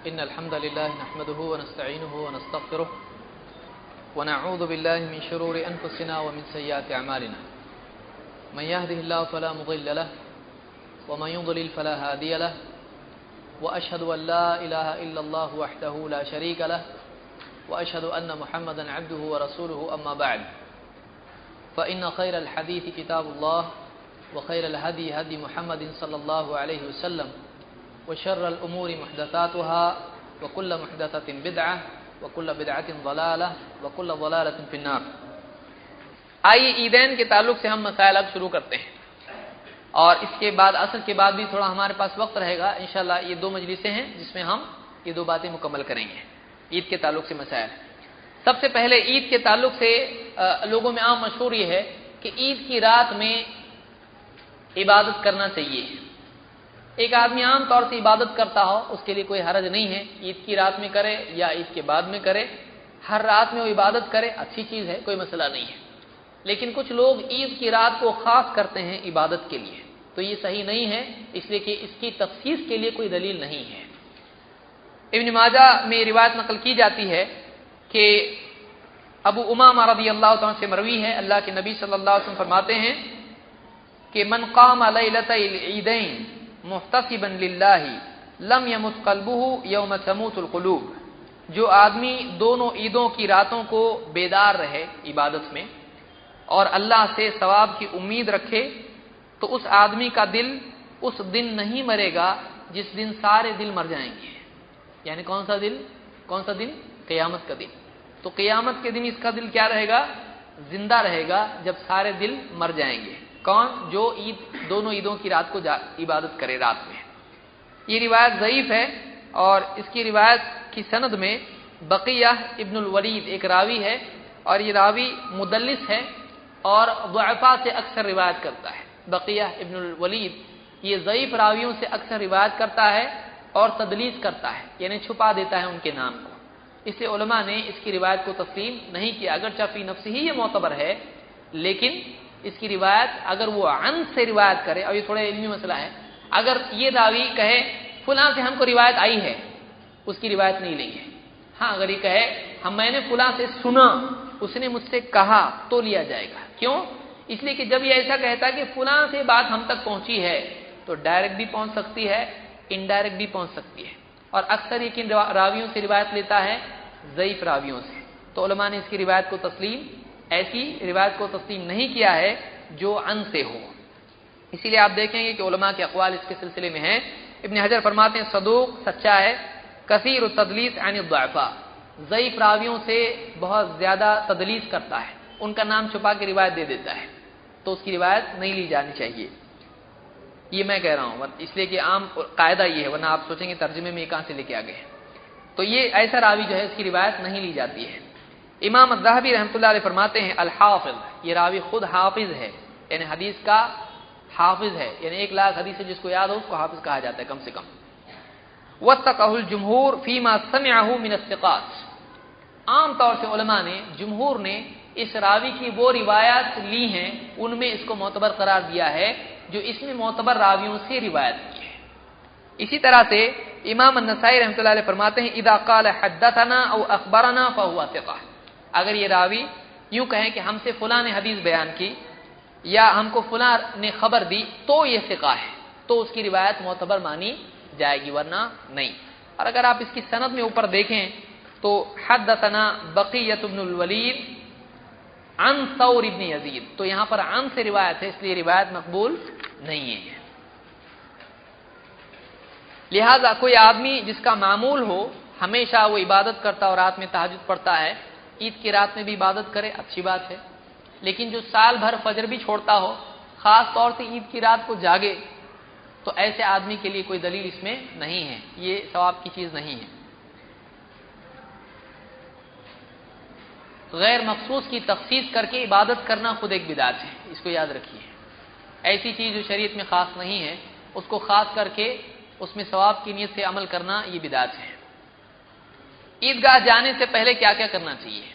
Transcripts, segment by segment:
إن الحمد لله نحمده ونستعينه ونستغفره ونعوذ بالله من شرور أنفسنا ومن سيئات أعمالنا من يهده الله فلا مضل له ومن يضلل فلا هادي له وأشهد أن لا إله إلا الله وحده لا شريك له وأشهد أن محمدا عبده ورسوله أما بعد فإن خير الحديث كتاب الله وخير الهدي هدي محمد صلى الله عليه وسلم وشر الأمور محدثاتها وكل محدثة بدعة وكل بدعة ضلالة وكل ضلالة في النار. آئیے عیدین کے تعلق سے ہم مسائل اب شروع کرتے ہیں اور اس کے بعد عصر کے بعد بھی تھوڑا ہمارے پاس وقت رہے گا. انشاءاللہ یہ دو مجلسیں ہیں جس میں ہم یہ دو باتیں مکمل کریں گے. عید کے تعلق سے مسائل. سب سے پہلے عید کے تعلق سے لوگوں میں عام مشہور یہ ہے کہ عید کی رات میں عبادت کرنا چاہیے. ایک آدمی عام طور سے عبادت کرتا ہو اس کے لیے کوئی حرج نہیں ہے، عید کی رات میں کرے یا عید کے بعد میں کرے، ہر رات میں وہ عبادت کرے، اچھی چیز ہے، کوئی مسئلہ نہیں ہے. لیکن کچھ لوگ عید کی رات کو خاص کرتے ہیں عبادت کے لیے، تو یہ صحیح نہیں ہے، اس لیے کہ اس کی تخصیص کے لیے کوئی دلیل نہیں ہے. ابن ماجہ میں روایت نقل کی جاتی ہے کہ ابو امامہ رضی اللہ تعالیٰ سے مروی ہے، اللہ کے نبی صلی اللہ علیہ وسلم فرماتے ہیں کہ من قام لیلۃ العیدین محتسبا للہ لم یمت قلبہ یوم تموت القلوب. جو آدمی دونوں عیدوں کی راتوں کو بیدار رہے عبادت میں اور اللہ سے ثواب کی امید رکھے تو اس آدمی کا دل اس دن نہیں مرے گا جس دن سارے دل مر جائیں گے. یعنی کون سا دن؟ قیامت کا دن. تو قیامت کے دن اس کا دل کیا رہے گا؟ زندہ رہے گا جب سارے دل مر جائیں گے. کون؟ جو دونوں عیدوں کی رات کو عبادت کرے رات میں. یہ روایت ضعیف ہے اور اس کی روایت کی سند میں بقیہ ابن الولید ایک راوی ہے اور یہ راوی مدلس ہے اور ضعفاء سے اکثر روایت کرتا ہے. بقیہ ابن الولید یہ ضعیف راویوں سے اکثر روایت کرتا ہے اور تدلیس کرتا ہے، یعنی چھپا دیتا ہے ان کے نام کو. اس لیے علماء نے اس کی روایت کو تسلیم نہیں کیا. اگرچہ فی نفسہ ہی یہ معتبر ہے لیکن اس کی روایت اگر وہ عن سے روایت کرے، اور یہ تھوڑا علمی مسئلہ ہے، اگر یہ راوی کہے فلاں سے ہم کو روایت آئی ہے، اس کی روایت نہیں لیں گے. ہاں اگر یہ کہے میں نے فلاں سے سنا، اس نے مجھ سے کہا، تو لیا جائے گا. کیوں؟ اس لیے کہ جب یہ ایسا کہتا ہے کہ فلاں سے بات ہم تک پہنچی ہے تو ڈائریکٹ بھی پہنچ سکتی ہے، انڈائریکٹ بھی پہنچ سکتی ہے. اور اکثر یہ کن راویوں سے روایت لیتا ہے؟ ضعیف راویوں سے. تو علماء نے اس کی روایت کو ایسی روایت کو تسلیم نہیں کیا ہے جو عن سے ہو. اسی لیے آپ دیکھیں گے کہ علماء کے اقوال اس کے سلسلے میں ہیں. ابن حجر فرماتے ہیں صدوق سچا ہے، کثیر التدلیس عن الضعفاء، ضعیف راویوں سے بہت زیادہ تدلیس کرتا ہے، ان کا نام چھپا کے روایت دے دیتا ہے، تو اس کی روایت نہیں لی جانی چاہیے. یہ میں کہہ رہا ہوں اس لیے کہ عام قاعدہ یہ ہے، ورنہ آپ سوچیں گے ترجمے میں یہ کہاں سے لے کے آ گئے. تو یہ ایسا راوی جو ہے اس کی روایت نہیں لی جاتی ہے. امام الذہبی رحمۃ اللہ علیہ فرماتے ہیں الحافظ، یہ راوی خود حافظ ہے، یعنی حدیث کا حافظ ہے، یعنی 1,00,000 حدیث جس کو یاد ہو اس کو حافظ کہا جاتا ہے کم سے کم. وثقہ الجمہور فیما سمعہ من الثقات، عام طور سے علماء نے، جمہور نے اس راوی کی وہ روایات لی ہیں ان میں اس کو معتبر قرار دیا ہے جو اس نے معتبر راویوں سے روایت کی ہے. اسی طرح سے امام النسائی رحمۃ اللہ علیہ فرماتے ہیں اذا قال حدثنا او اخبرنا فهو ثقہ، اگر یہ راوی یوں کہیں کہ ہم سے فلاں نے حدیث بیان کی یا ہم کو فلاں نے خبر دی تو یہ ثقہ ہے، تو اس کی روایت معتبر مانی جائے گی، ورنہ نہیں. اور اگر آپ اس کی سند میں اوپر دیکھیں تو حدثنا بقیۃ بن الولید عن ثور بن یزید، تو یہاں پر عن سے روایت ہے، اس لیے روایت مقبول نہیں ہے. لہذا کوئی آدمی جس کا معمول ہو ہمیشہ وہ عبادت کرتا اور رات میں تہجد پڑھتا ہے، عید کی رات میں بھی عبادت کرے، اچھی بات ہے. لیکن جو سال بھر فجر بھی چھوڑتا ہو، خاص طور سے عید کی رات کو جاگے، تو ایسے آدمی کے لیے کوئی دلیل اس میں نہیں ہے، یہ ثواب کی چیز نہیں ہے. غیر مخصوص کی تخصیص کر کے عبادت کرنا خود ایک بدعت ہے، اس کو یاد رکھیے. ایسی چیز جو شریعت میں خاص نہیں ہے اس کو خاص کر کے اس میں ثواب کی نیت سے عمل کرنا یہ بدعت ہے. عیدگاہ جانے سے پہلے کیا کیا کرنا چاہیے؟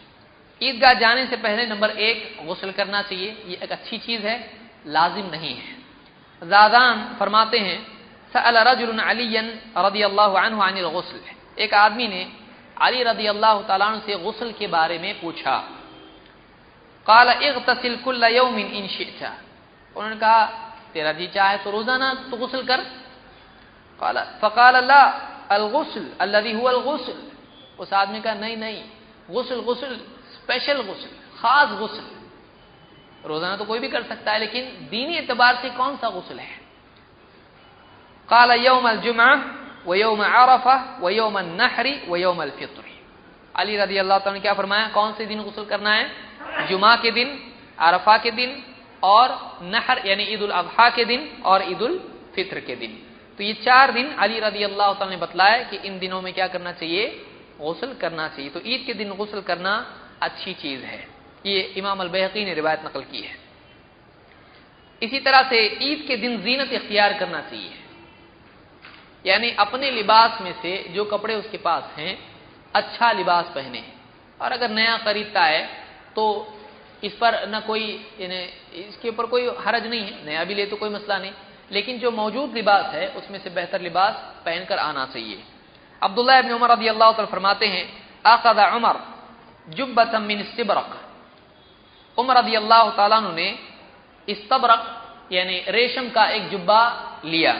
عیدگاہ جانے سے پہلے نمبر 1 غسل کرنا چاہیے، یہ ایک اچھی چیز ہے، لازم نہیں ہے. زادان فرماتے ہیں سأل رجل علیا رضی اللہ عنہ عن الغسل، ایک آدمی نے علی رضی اللہ تعالیٰ عنہ سے غسل کے بارے میں پوچھا. قال اغتسل كل يوم ان شئت. انہوں نے کہا تیرا جی چاہے تو روزانہ تو غسل کر. فقال لا الغسل الذي هو الغسل. اس آدمی کا نہیں غسل اسپیشل غسل، خاص غسل. روزانہ تو کوئی بھی کر سکتا ہے لیکن دینی اعتبار سے کون سا غسل ہے؟ قال یوم الجمعہ ویوم عرفہ ویوم النحر ویوم الفطر. علی رضی اللہ تعالیٰ نے کیا فرمایا؟ کون سے دن غسل کرنا ہے؟ جمعہ کے دن، عرفہ کے دن اور نحر یعنی عید الاضحیٰ کے دن اور عید الفطر کے دن. تو یہ 4 دن علی رضی اللہ تعالیٰ نے بتلایا کہ ان دنوں میں کیا کرنا چاہیے؟ غسل کرنا چاہیے. تو عید کے دن غسل کرنا اچھی چیز ہے. یہ امام البیہقی نے روایت نقل کی ہے. اسی طرح سے عید کے دن زینت اختیار کرنا چاہیے، یعنی اپنے لباس میں سے جو کپڑے اس کے پاس ہیں اچھا لباس پہنے. اور اگر نیا خریدتا ہے تو اس پر نہ کوئی یعنی اس کے اوپر کوئی حرج نہیں ہے، نیا بھی لے تو کوئی مسئلہ نہیں، لیکن جو موجود لباس ہے اس میں سے بہتر لباس پہن کر آنا چاہیے. عبداللہ ابن عمر رضی اللہ تعالی فرماتے ہیں اخذ عمر جبۃ من استبرق. عمر رضی اللہ تعالیٰ عنہ نے استبرق یعنی ریشم کا ایک جبہ لیا،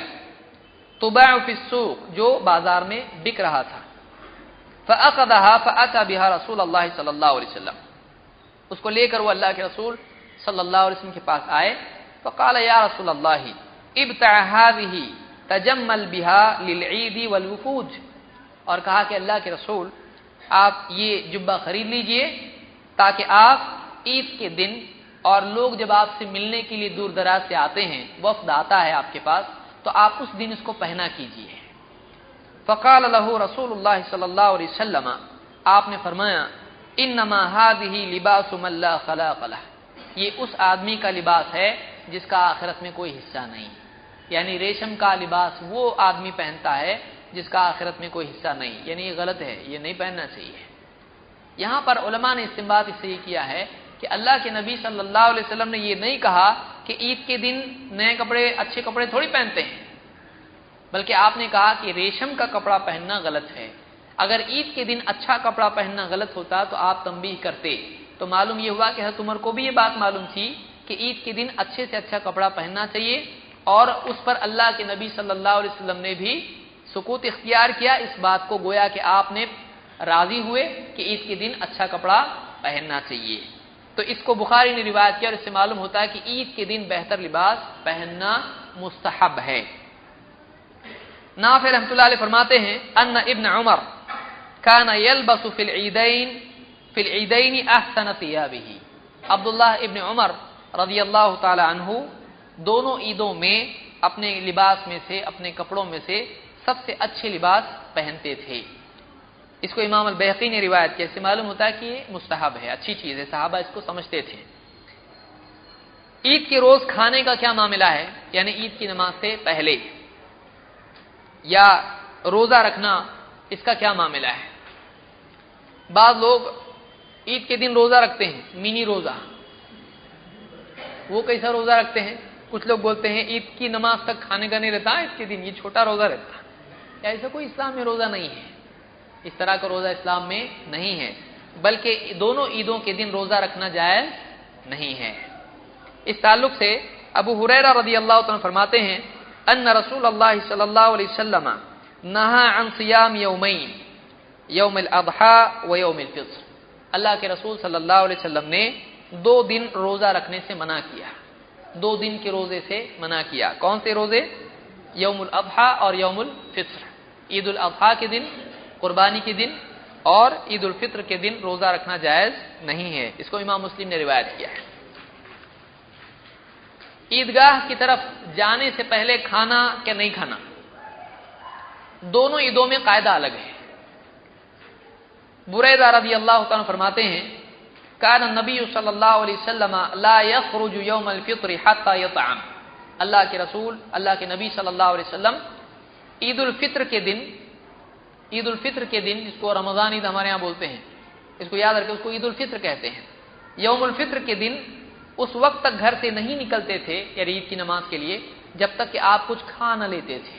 تباع فی السوق جو بازار میں بک رہا تھا. فاخذها فاتى بها رسول اللہ صلی اللہ علیہ وسلم. اس کو لے کر وہ اللہ کے رسول صلی اللہ علیہ وسلم کے پاس آئے. فقال یا رسول اللہ ابتع هذه تجمل بها للعید والوفود. اور کہا کہ اللہ کے رسول آپ یہ جبہ خرید لیجئے تاکہ آپ عید کے دن اور لوگ جب آپ سے ملنے کے لیے دور دراز سے آتے ہیں، وفد آتا ہے آپ کے پاس، تو آپ اس دن اس کو پہنا کیجئے. فقال له رسول اللہ صلی اللہ علیہ وسلم. آپ نے فرمایا انما هذه لباس من لا خلاق له. یہ اس آدمی کا لباس ہے جس کا آخرت میں کوئی حصہ نہیں. یعنی ریشم کا لباس وہ آدمی پہنتا ہے جس کا آخرت میں کوئی حصہ نہیں، یعنی یہ غلط ہے، یہ نہیں پہننا چاہیے. یہاں پر علماء نے استنباط اس سے یہ کیا ہے کہ اللہ کے نبی صلی اللہ علیہ وسلم نے یہ نہیں کہا کہ عید کے دن نئے کپڑے اچھے کپڑے تھوڑی پہنتے ہیں، بلکہ آپ نے کہا کہ ریشم کا کپڑا پہننا غلط ہے. اگر عید کے دن اچھا کپڑا پہننا غلط ہوتا تو آپ تنبیہ کرتے. تو معلوم یہ ہوا کہ حضرت عمر کو بھی یہ بات معلوم تھی کہ عید کے دن اچھے سے اچھا کپڑا پہننا چاہیے، اور اس پر اللہ کے نبی صلی اللہ علیہ وسلم نے بھی سکوت اختیار کیا. اس بات کو گویا کہ آپ نے راضی ہوئے کہ عید کے دن اچھا کپڑا پہننا چاہیے. تو اس کو بخاری نے روایت کیا اور اس سے معلوم ہوتا ہے کہ عید کے دن بہتر لباس پہننا مستحب ہے. نافع رحمۃ اللہ علیہ فرماتے ہیں ان ابن عمر كان يلبس في العيدين احسن ثيابه. عبداللہ ابن عمر رضی اللہ تعالی عنہ دونوں عیدوں میں اپنے لباس میں سے اپنے کپڑوں میں سے سب سے اچھے لباس پہنتے تھے. اس کو امام البیہقی نے روایت کیا. اس سے معلوم ہوتا ہے کہ یہ مستحب ہے، اچھی چیز ہے، صحابہ اس کو سمجھتے تھے. عید کے روز کھانے کا کیا معاملہ ہے؟ یعنی عید کی نماز سے پہلے یا روزہ رکھنا، اس کا کیا معاملہ ہے؟ بعض لوگ عید کے دن روزہ رکھتے ہیں، منی روزہ. وہ کیسا روزہ رکھتے ہیں؟ کچھ لوگ بولتے ہیں عید کی نماز تک کھانے کا نہیں رہتا، اس کے دن یہ چھوٹا روزہ رہتا. یا ایسا کوئی اسلام میں روزہ نہیں ہے، اس طرح کا روزہ اسلام میں نہیں ہے، بلکہ دونوں عیدوں کے دن روزہ رکھنا جائز نہیں ہے. اس تعلق سے ابو ہریرہ رضی اللہ عنہ فرماتے ہیں ان رسول اللہ صلی اللہ علیہ وسلم نہا عن صیام یومین، یوم الاضحیٰ و یوم الفطر. اللہ کے رسول صلی اللہ علیہ وسلم نے 2 دن روزہ رکھنے سے منع کیا، 2 دن کے روزے سے منع کیا. کون سے روزے؟ یوم الاضحیٰ اور یوم الفطر. عید الاضحیٰ کے دن، قربانی کے دن، اور عید الفطر کے دن روزہ رکھنا جائز نہیں ہے. اس کو امام مسلم نے روایت کیا ہے. عیدگاہ کی طرف جانے سے پہلے کھانا کیا نہیں کھانا، دونوں عیدوں میں قاعدہ الگ ہے. بریدہ رضی اللہ تعالیٰ فرماتے ہیں کان النبی صلی اللہ علیہ وسلم لا یخرج یوم الفطر حتی یطعم. اللہ کے رسول، اللہ کے نبی صلی اللہ علیہ وسلم عید الفطر کے دن جس کو رمضان عید ہمارے ہاں بولتے ہیں، اس کو یاد رکھیں، اس کو عید الفطر کہتے ہیں. یوم الفطر کے دن اس وقت تک گھر سے نہیں نکلتے تھے یعنی عید کی نماز کے لیے جب تک کہ آپ کچھ کھا نہ لیتے تھے.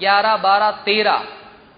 11, 12,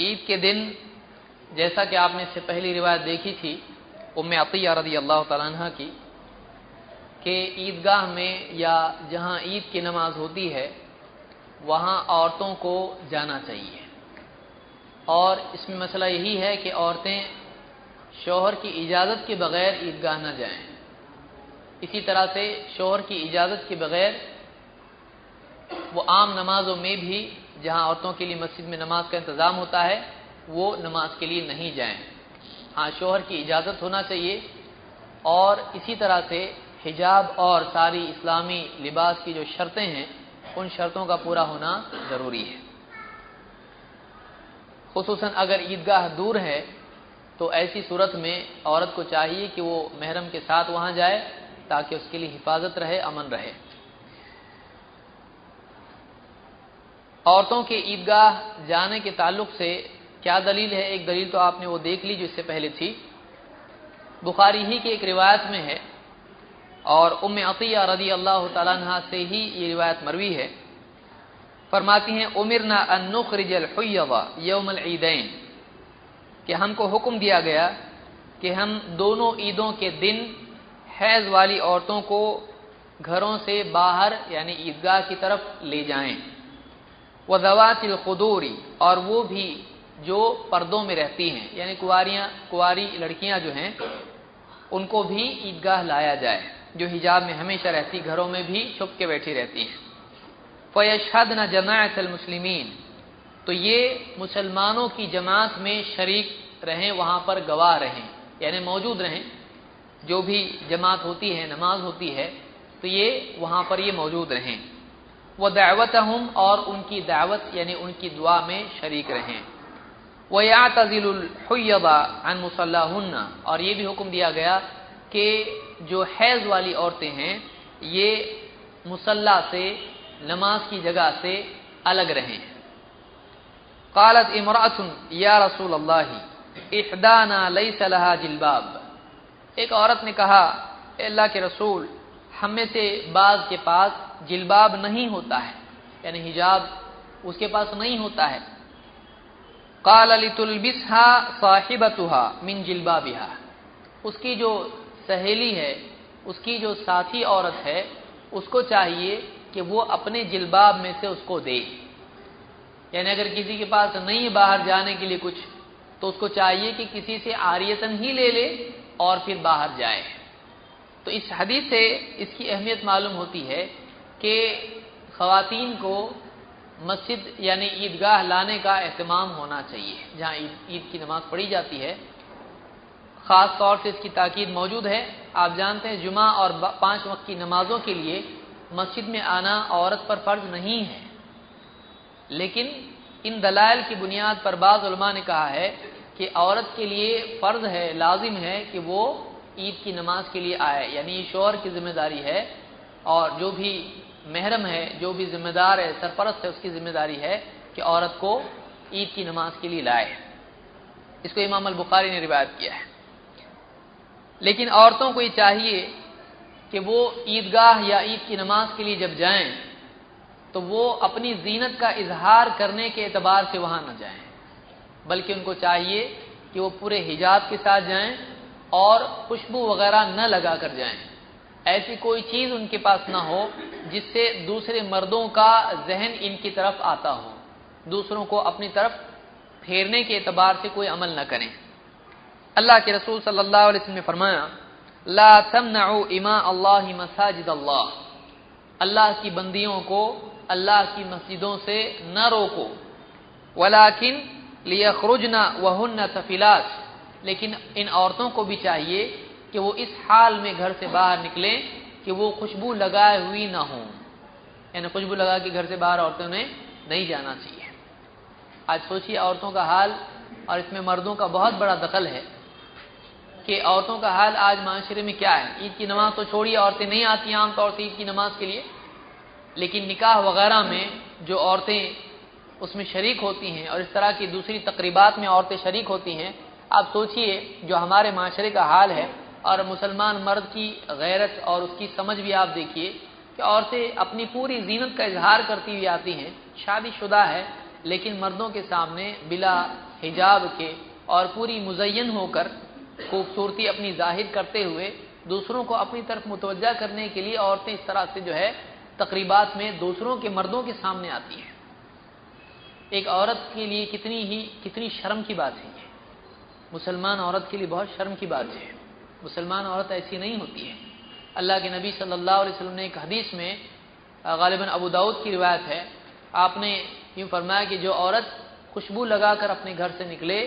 عید کے دن جیسا کہ آپ نے اس سے پہلی روایت دیکھی تھی ام عطیہ رضی اللہ تعالیٰ عنہ کی کہ عیدگاہ میں یا جہاں عید کی نماز ہوتی ہے وہاں عورتوں کو جانا چاہیے، اور اس میں مسئلہ یہی ہے کہ عورتیں شوہر کی اجازت کے بغیر عیدگاہ نہ جائیں۔ اسی طرح سے شوہر کی اجازت کے بغیر وہ عام نمازوں میں بھی جہاں عورتوں کے لیے مسجد میں نماز کا انتظام ہوتا ہے وہ نماز کے لیے نہیں جائیں۔ ہاں، شوہر کی اجازت ہونا چاہیے، اور اسی طرح سے حجاب اور ساری اسلامی لباس کی جو شرطیں ہیں ان شرطوں کا پورا ہونا ضروری ہے۔ خصوصاً اگر عیدگاہ دور ہے تو ایسی صورت میں عورت کو چاہیے کہ وہ محرم کے ساتھ وہاں جائے تاکہ اس کے لیے حفاظت رہے، امن رہے۔ عورتوں کے عیدگاہ جانے کے تعلق سے کیا دلیل ہے؟ ایک دلیل تو آپ نے وہ دیکھ لی جو اس سے پہلے تھی، بخاری ہی کی ایک روایت میں ہے، اور ام عطیہ رضی اللہ تعالیٰ عنہ سے ہی یہ روایت مروی ہے۔ فرماتی ہیں امرنا ان نخرج الحیض یوم العیدین، کہ ہم کو حکم دیا گیا کہ ہم دونوں عیدوں کے دن حیض والی عورتوں کو گھروں سے باہر یعنی عیدگاہ کی طرف لے جائیں، وذوات الخدور، اور وہ بھی جو پردوں میں رہتی ہیں یعنی کنواری لڑکیاں جو ہیں ان کو بھی عیدگاہ لایا جائے، جو حجاب میں ہمیشہ رہتی، گھروں میں بھی چھپ کے بیٹھی رہتی ہیں۔ فَيَشْهَدْنَ جَمَاعَةَ الْمُسْلِمِينَ، تو یہ مسلمانوں کی جماعت میں شریک رہیں، وہاں پر گواہ رہیں یعنی موجود رہیں، جو بھی جماعت ہوتی ہے، نماز ہوتی ہے تو یہ وہاں پر یہ موجود رہیں۔ وَدَعْوَتَهُمْ، اور ان کی دعوت یعنی ان کی دعا میں شریک رہیں۔ وَيَعْتَزِلُ الْحُيَّضَ عَنْ مُصَلَّاهُنَّ، اور یہ بھی حکم دیا گیا کہ جو حیض والی عورتیں ہیں یہ مصلی سے، نماز کی جگہ سے الگ رہیں۔ قالت امرأة یا رسول اللہ احدانا لیس لها جلباب، ایک عورت نے کہا اے اللہ کے رسول، ہم میں سے بعض کے پاس جلباب نہیں ہوتا ہے، یعنی حجاب اس کے پاس نہیں ہوتا ہے۔ قال لتلبسها صاحبتها من جلبابها، اس کی جو سہیلی ہے، اس کی جو ساتھی عورت ہے، اس کو چاہیے کہ وہ اپنے جلباب میں سے اس کو دے، یعنی اگر کسی کے پاس نہیں ہے باہر جانے کے لیے کچھ تو اس کو چاہیے کہ کسی سے عاریتن ہی لے لے اور پھر باہر جائے۔ تو اس حدیث سے اس کی اہمیت معلوم ہوتی ہے کہ خواتین کو مسجد یعنی عیدگاہ لانے کا اہتمام ہونا چاہیے، جہاں عید کی نماز پڑھی جاتی ہے خاص طور سے اس کی تاکید موجود ہے۔ آپ جانتے ہیں جمعہ اور 5 وقت کی نمازوں کے لیے مسجد میں آنا عورت پر فرض نہیں ہے، لیکن ان دلائل کی بنیاد پر بعض علماء نے کہا ہے کہ عورت کے لیے فرض ہے، لازم ہے کہ وہ عید کی نماز کے لیے آئے، یعنی شوہر کی ذمہ داری ہے، اور جو بھی محرم ہے، جو بھی ذمہ دار ہے، سرپرست ہے، اس کی ذمہ داری ہے کہ عورت کو عید کی نماز کے لیے لائے۔ اس کو امام البخاری نے روایت کیا ہے۔ لیکن عورتوں کو یہ چاہیے کہ وہ عیدگاہ یا عید کی نماز کے لیے جب جائیں تو وہ اپنی زینت کا اظہار کرنے کے اعتبار سے وہاں نہ جائیں، بلکہ ان کو چاہیے کہ وہ پورے حجاب کے ساتھ جائیں اور خوشبو وغیرہ نہ لگا کر جائیں، ایسی کوئی چیز ان کے پاس نہ ہو جس سے دوسرے مردوں کا ذہن ان کی طرف آتا ہو، دوسروں کو اپنی طرف پھیرنے کے اعتبار سے کوئی عمل نہ کریں۔ اللہ کے رسول صلی اللہ علیہ وسلم نے فرمایا لا تمنعوا اماء اللہ مساجد اللہ، اللہ کی بندیوں کو اللہ کی مسجدوں سے نہ روکو، ولیکن لیخرجن وہن سفلات، لیکن ان عورتوں کو بھی چاہیے کہ وہ اس حال میں گھر سے باہر نکلیں کہ وہ خوشبو لگائے ہوئی نہ ہوں، یعنی خوشبو لگا کے گھر سے باہر عورتوں نے نہیں جانا چاہیے۔ آج سوچیے عورتوں کا حال، اور اس میں مردوں کا بہت بڑا دخل ہے کہ عورتوں کا حال آج معاشرے میں کیا ہے۔ عید کی نماز تو چھوڑیے، عورتیں نہیں آتی عام طور سے عید کی نماز کے لیے، لیکن نکاح وغیرہ میں جو عورتیں اس میں شریک ہوتی ہیں اور اس طرح کی دوسری تقریبات میں عورتیں شریک ہوتی ہیں، آپ سوچئے جو ہمارے معاشرے کا حال ہے، اور مسلمان مرد کی غیرت اور اس کی سمجھ بھی آپ دیکھیے کہ عورتیں اپنی پوری زینت کا اظہار کرتی ہوئی آتی ہیں، شادی شدہ ہے لیکن مردوں کے سامنے بلا حجاب کے اور پوری مزین ہو کر خوبصورتی اپنی ظاہر کرتے ہوئے دوسروں کو اپنی طرف متوجہ کرنے کے لیے عورتیں اس طرح سے جو ہے تقریبات میں دوسروں کے مردوں کے سامنے آتی ہیں. ایک عورت کے لیے کتنی شرم کی بات ہے یہ. مسلمان عورت کے لیے بہت شرم کی بات ہے. مسلمان عورت ایسی نہیں ہوتی ہے. اللہ کے نبی صلی اللہ علیہ وسلم نے ایک حدیث میں غالباً ابو داؤد کی روایت ہے، آپ نے یوں فرمایا کہ جو عورت خوشبو لگا کر اپنے گھر سے نکلے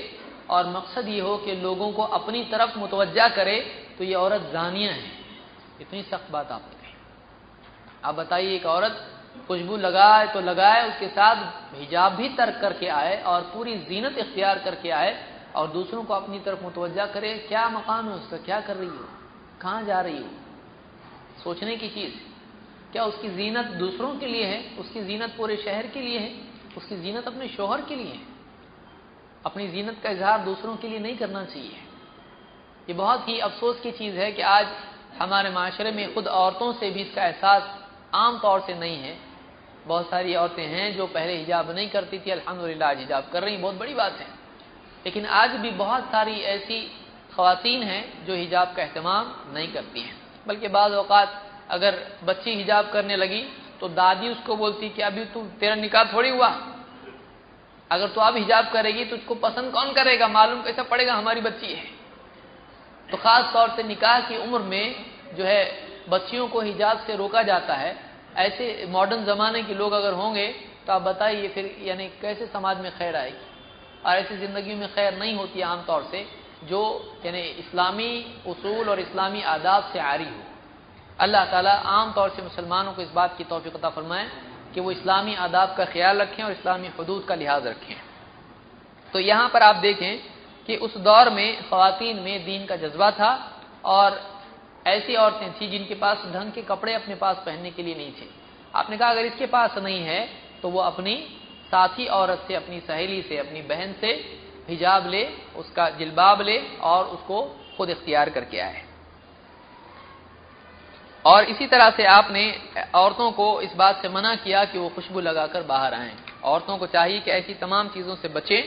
اور مقصد یہ ہو کہ لوگوں کو اپنی طرف متوجہ کرے تو یہ عورت زانیہ ہے. اتنی سخت بات آپ نے کہی. آپ بتائیے ایک عورت خوشبو لگائے تو لگائے، اس کے ساتھ حجاب بھی ترک کر کے آئے اور پوری زینت اختیار کر کے آئے اور دوسروں کو اپنی طرف متوجہ کرے، کیا مقام ہے اس کا؟ کیا کر رہی ہو؟ کہاں جا رہی ہو؟ سوچنے کی چیز. کیا اس کی زینت دوسروں کے لیے ہے؟ اس کی زینت پورے شہر کے لیے ہے؟ اس کی زینت اپنے شوہر کے لیے ہے؟ اپنی زینت کا اظہار دوسروں کے لیے نہیں کرنا چاہیے. یہ بہت ہی افسوس کی چیز ہے کہ آج ہمارے معاشرے میں خود عورتوں سے بھی اس کا احساس عام طور سے نہیں ہے. بہت ساری عورتیں ہیں جو پہلے حجاب نہیں کرتی تھی، الحمدللہ آج حجاب کر رہی ہیں، بہت بڑی بات ہے. لیکن آج بھی بہت ساری ایسی خواتین ہیں جو حجاب کا اہتمام نہیں کرتی ہیں. بلکہ بعض اوقات اگر بچی حجاب کرنے لگی تو دادی اس کو بولتی کہ ابھی تیرا نکاح تھوڑی ہوا، اگر تو اب حجاب کرے گی تو اس کو پسند کون کرے گا، معلوم کیسا پڑے گا، ہماری بچی ہے. تو خاص طور سے نکاح کی عمر میں جو ہے بچیوں کو حجاب سے روکا جاتا ہے. ایسے ماڈرن زمانے کے لوگ اگر ہوں گے تو آپ بتائیے پھر یعنی کیسے سماج میں خیر آئے گی. اور ایسی زندگی میں خیر نہیں ہوتی عام طور سے جو یعنی اسلامی اصول اور اسلامی آداب سے عاری ہو. اللہ تعالیٰ عام طور سے مسلمانوں کو اس بات کی توفیق عطا فرمائے کہ وہ اسلامی آداب کا خیال رکھیں اور اسلامی حدود کا لحاظ رکھیں. تو یہاں پر آپ دیکھیں کہ اس دور میں خواتین میں دین کا جذبہ تھا اور ایسی عورتیں تھیں جن کے پاس ڈھنگ کے کپڑے اپنے پاس پہننے کے لیے نہیں تھے. آپ نے کہا اگر اس کے پاس نہیں ہے تو وہ اپنی ساتھی عورت سے، اپنی سہیلی سے، اپنی بہن سے حجاب لے، اس کا جلباب لے اور اس کو خود اختیار کر کے آئے. اور اسی طرح سے آپ نے عورتوں کو اس بات سے منع کیا کہ وہ خوشبو لگا کر باہر آئیں. عورتوں کو چاہیے کہ ایسی تمام چیزوں سے بچیں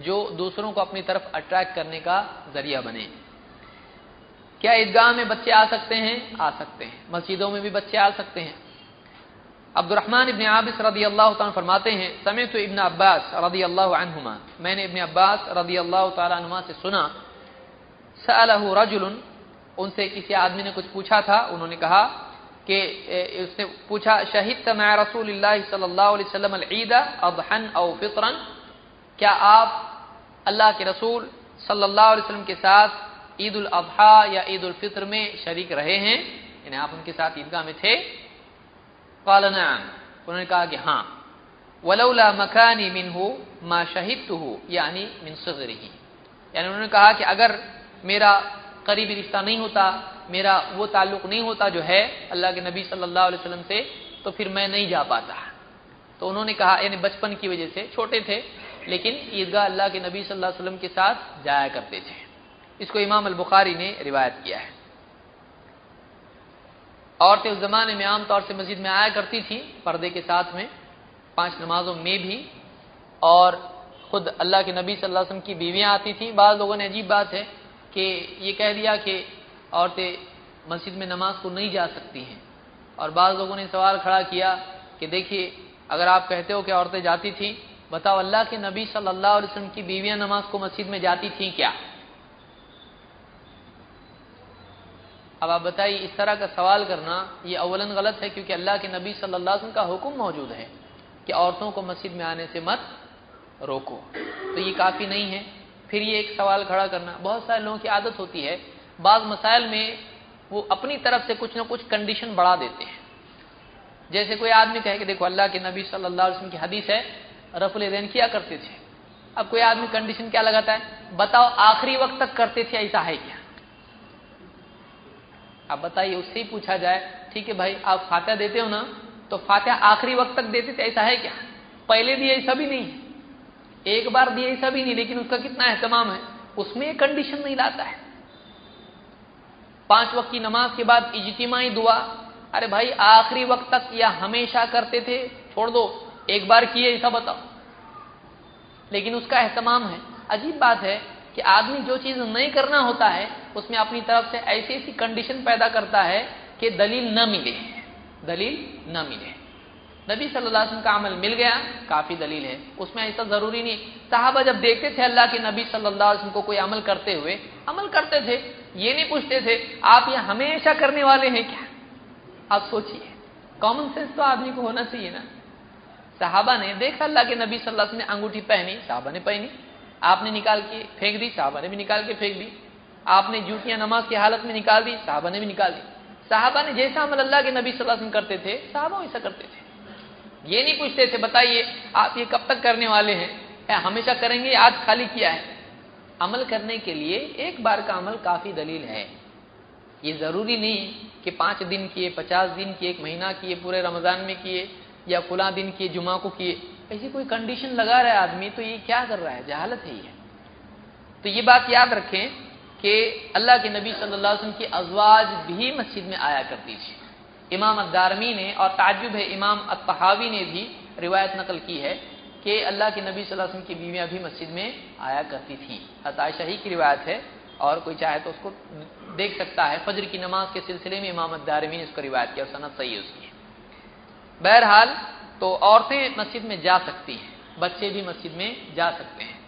جو دوسروں کو اپنی طرف اٹریکٹ کرنے کا ذریعہ بنے. کیا عیدگاہ میں بچے آ سکتے ہیں؟ آ سکتے ہیں. مسجدوں میں بھی بچے آ سکتے ہیں. عبد الرحمن ابن عابس رضی اللہ تعالیٰ فرماتے ہیں سمعت ابن عباس رضی اللہ عنہما، میں نے ابن عباس رضی اللہ تعالیٰ عنہما سے سنا، سألہ رجل، ان سے کسی آدمی نے کچھ پوچھا تھا، انہوں نے کہا کہ اس نے پوچھا شہدت مع رسول اللہ صلی اللہ علیہ وسلم العید اضحا او فطرا، کیا آپ اللہ کے رسول صلی اللہ علیہ وسلم کے ساتھ عید الاضحیٰ یا عید الفطر میں شریک رہے ہیں، یعنی آپ ان کے ساتھ عیدگاہ میں تھے؟ قال نعم، انہوں نے کہا کہ ہاں. ولولا مکانی منہ ما شہدتہ یعنی من صغرہ، یعنی انہوں نے کہا کہ اگر میرا قریبی رشتہ نہیں ہوتا، میرا وہ تعلق نہیں ہوتا جو ہے اللہ کے نبی صلی اللہ علیہ وسلم سے، تو پھر میں نہیں جا پاتا. تو انہوں نے کہا یعنی بچپن کی وجہ سے چھوٹے تھے لیکن عیدگاہ اللہ کے نبی صلی اللہ علیہ وسلم کے ساتھ جایا کرتے تھے. اس کو امام البخاری نے روایت کیا ہے. عورتیں اس زمانے میں عام طور سے مسجد میں آیا کرتی تھیں پردے کے ساتھ میں، 5 نمازوں میں بھی، اور خود اللہ کے نبی صلی اللہ علیہ وسلم کی بیویاں آتی تھیں. بعض لوگوں نے عجیب بات ہے کہ یہ کہہ دیا کہ عورتیں مسجد میں نماز کو نہیں جا سکتی ہیں، اور بعض لوگوں نے سوال کھڑا کیا کہ دیکھیے اگر آپ کہتے ہو کہ عورتیں جاتی تھیں، بتاؤ اللہ کے نبی صلی اللہ علیہ وسلم کی بیویاں نماز کو مسجد میں جاتی تھیں کیا؟ اب آپ بتائیے اس طرح کا سوال کرنا یہ اولاً غلط ہے، کیونکہ اللہ کے نبی صلی اللہ علیہ وسلم کا حکم موجود ہے کہ عورتوں کو مسجد میں آنے سے مت روکو، تو یہ کافی نہیں ہے. پھر یہ ایک سوال کھڑا کرنا، بہت سارے لوگوں کی عادت ہوتی ہے بعض مسائل میں وہ اپنی طرف سے کچھ نہ کچھ کنڈیشن بڑھا دیتے ہیں. جیسے کوئی آدمی کہے کہ دیکھو اللہ کے نبی صلی اللہ علیہ وسلم کی حدیث ہے رفع الیدین کیا کرتے تھے. اب کوئی آدمی کنڈیشن کیا لگاتا ہے، بتاؤ آخری وقت تک کرتے تھے، ایسا ہے کیا؟ اب بتائیے اس سے ہی پوچھا جائے ٹھیک ہے بھائی آپ فاتحہ دیتے ہو نا، تو فاتحہ آخری وقت تک دیتے تھے، ایسا ہے کیا؟ پہلے دیے ایسا بھی نہیں، ایک بار دیے ایسا بھی نہیں، لیکن اس کا کتنا اہتمام ہے، اس میں یہ کنڈیشن نہیں لاتا ہے. 5 وقت کی نماز کے بعد اجتماعی دعا، ارے بھائی آخری وقت تک یا ہمیشہ کرتے تھے، چھوڑ دو، ایک بار کیے ایسا بتاؤ. لیکن اس کا اہتمام ہے۔ عجیب بات ہے کہ آدمی جو چیز نہیں کرنا ہوتا ہے اس میں اپنی طرف سے ایسی ایسی کنڈیشن پیدا کرتا ہے کہ دلیل نہ ملے۔ نبی صلی اللہ علیہ وسلم کا عمل مل گیا، کافی دلیل ہے، اس میں ایسا ضروری نہیں۔ صحابہ جب دیکھتے تھے اللہ کے نبی صلی اللہ علیہ وسلم کو کوئی عمل کرتے ہوئے، عمل کرتے تھے، یہ نہیں پوچھتے تھے آپ یہ ہمیشہ کرنے والے ہیں کیا؟ آپ سوچئے، کامن سینس تو آدمی کو ہونا چاہیے نا۔ صحابہ نے دیکھا اللہ کے نبی صلی اللہ علیہ وسلم نے انگوٹھی پہنی، صحابہ نے پہنی، آپ نے نکال کے پھینک دی، صحابہ نے بھی نکال کے پھینک دی، آپ نے جوتیاں نماز کی حالت میں نکال دی، صحابہ نے بھی نکال دی۔ صحابہ نے جیسا عمل اللہ کے نبی صلی اللہ علیہ وسلم کرتے تھے صحابہ ویسا کرتے تھے، یہ نہیں پوچھتے تھے بتائیے آپ یہ کب تک کرنے والے ہیں، ہمیشہ کریں گے، آج خالی کیا ہے۔ عمل کرنے کے لیے ایک بار کا عمل کافی دلیل ہے، یہ ضروری نہیں کہ 5 دن کیے، 50 دن کیے، 1 مہینہ کیے، پورے رمضان میں کیے، یا فلاں دن کیے، جمعہ کو کیے، ایسی کوئی کنڈیشن لگا رہا ہے آدمی تو یہ کیا کر رہا ہے، جہالت ہے یہ۔ تو یہ بات یاد رکھیں کہ اللہ کے نبی صلی اللہ علیہ وسلم کی ازواج بھی مسجد میں آیا کرتی تھی۔ امام الدارمی نے، اور تعجب ہے امام الطحاوی نے بھی روایت نقل کی ہے کہ اللہ کے نبی صلی اللہ علیہ وسلم کی بیویاں بھی مسجد میں آیا کرتی تھیں۔ حضرت عائشہ ہی کی روایت ہے، اور کوئی چاہے تو اس کو دیکھ سکتا ہے، فجر کی نماز کے سلسلے میں امام الدارمی نے اس کو روایت کیا اور سند صحیح ہے اس کی۔ بہرحال تو عورتیں مسجد میں جا سکتی ہیں، بچے بھی مسجد میں جا سکتے ہیں،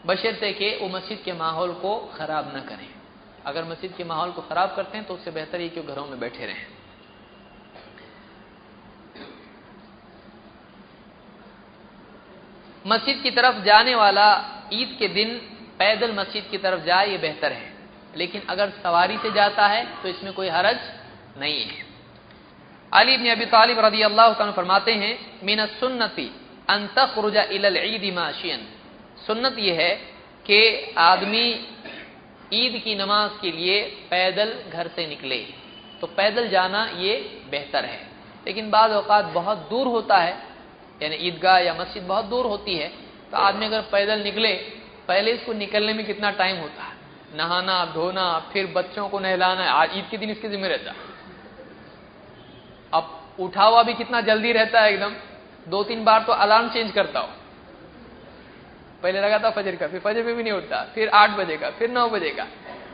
بشرطے کہ وہ مسجد کے ماحول کو خراب نہ کریں۔ اگر مسجد کے ماحول کو خراب کرتے ہیں تو اس سے بہتر ہے کہ وہ گھروں میں بیٹھے رہیں۔ مسجد کی طرف جانے والا عید کے دن پیدل مسجد کی طرف جائے یہ بہتر ہے، لیکن اگر سواری سے جاتا ہے تو اس میں کوئی حرج نہیں ہے۔ علی بن ابی طالب رضی اللہ عنہ فرماتے ہیں من السنۃ ان تخرج الی العید ماشیا، سنت یہ ہے کہ آدمی عید کی نماز کے لیے پیدل گھر سے نکلے، تو پیدل جانا یہ بہتر ہے۔ لیکن بعض اوقات بہت دور ہوتا ہے، یعنی عیدگاہ یا مسجد بہت دور ہوتی ہے، تو آدمی اگر پیدل نکلے، پہلے اس کو نکلنے میں کتنا ٹائم ہوتا ہے، نہانا دھونا، پھر بچوں کو نہلانا، آج عید کے دن اس کے ذمہ رہتا ہے۔ اب اٹھا ہوا بھی کتنا جلدی رہتا ہے، ایک دم 2-3 بار تو الارم چینج کرتا ہو، پہلے لگا تھا فجر کا، پھر فجر میں بھی نہیں اٹھتا، پھر 8 بجے کا، پھر 9 بجے کا،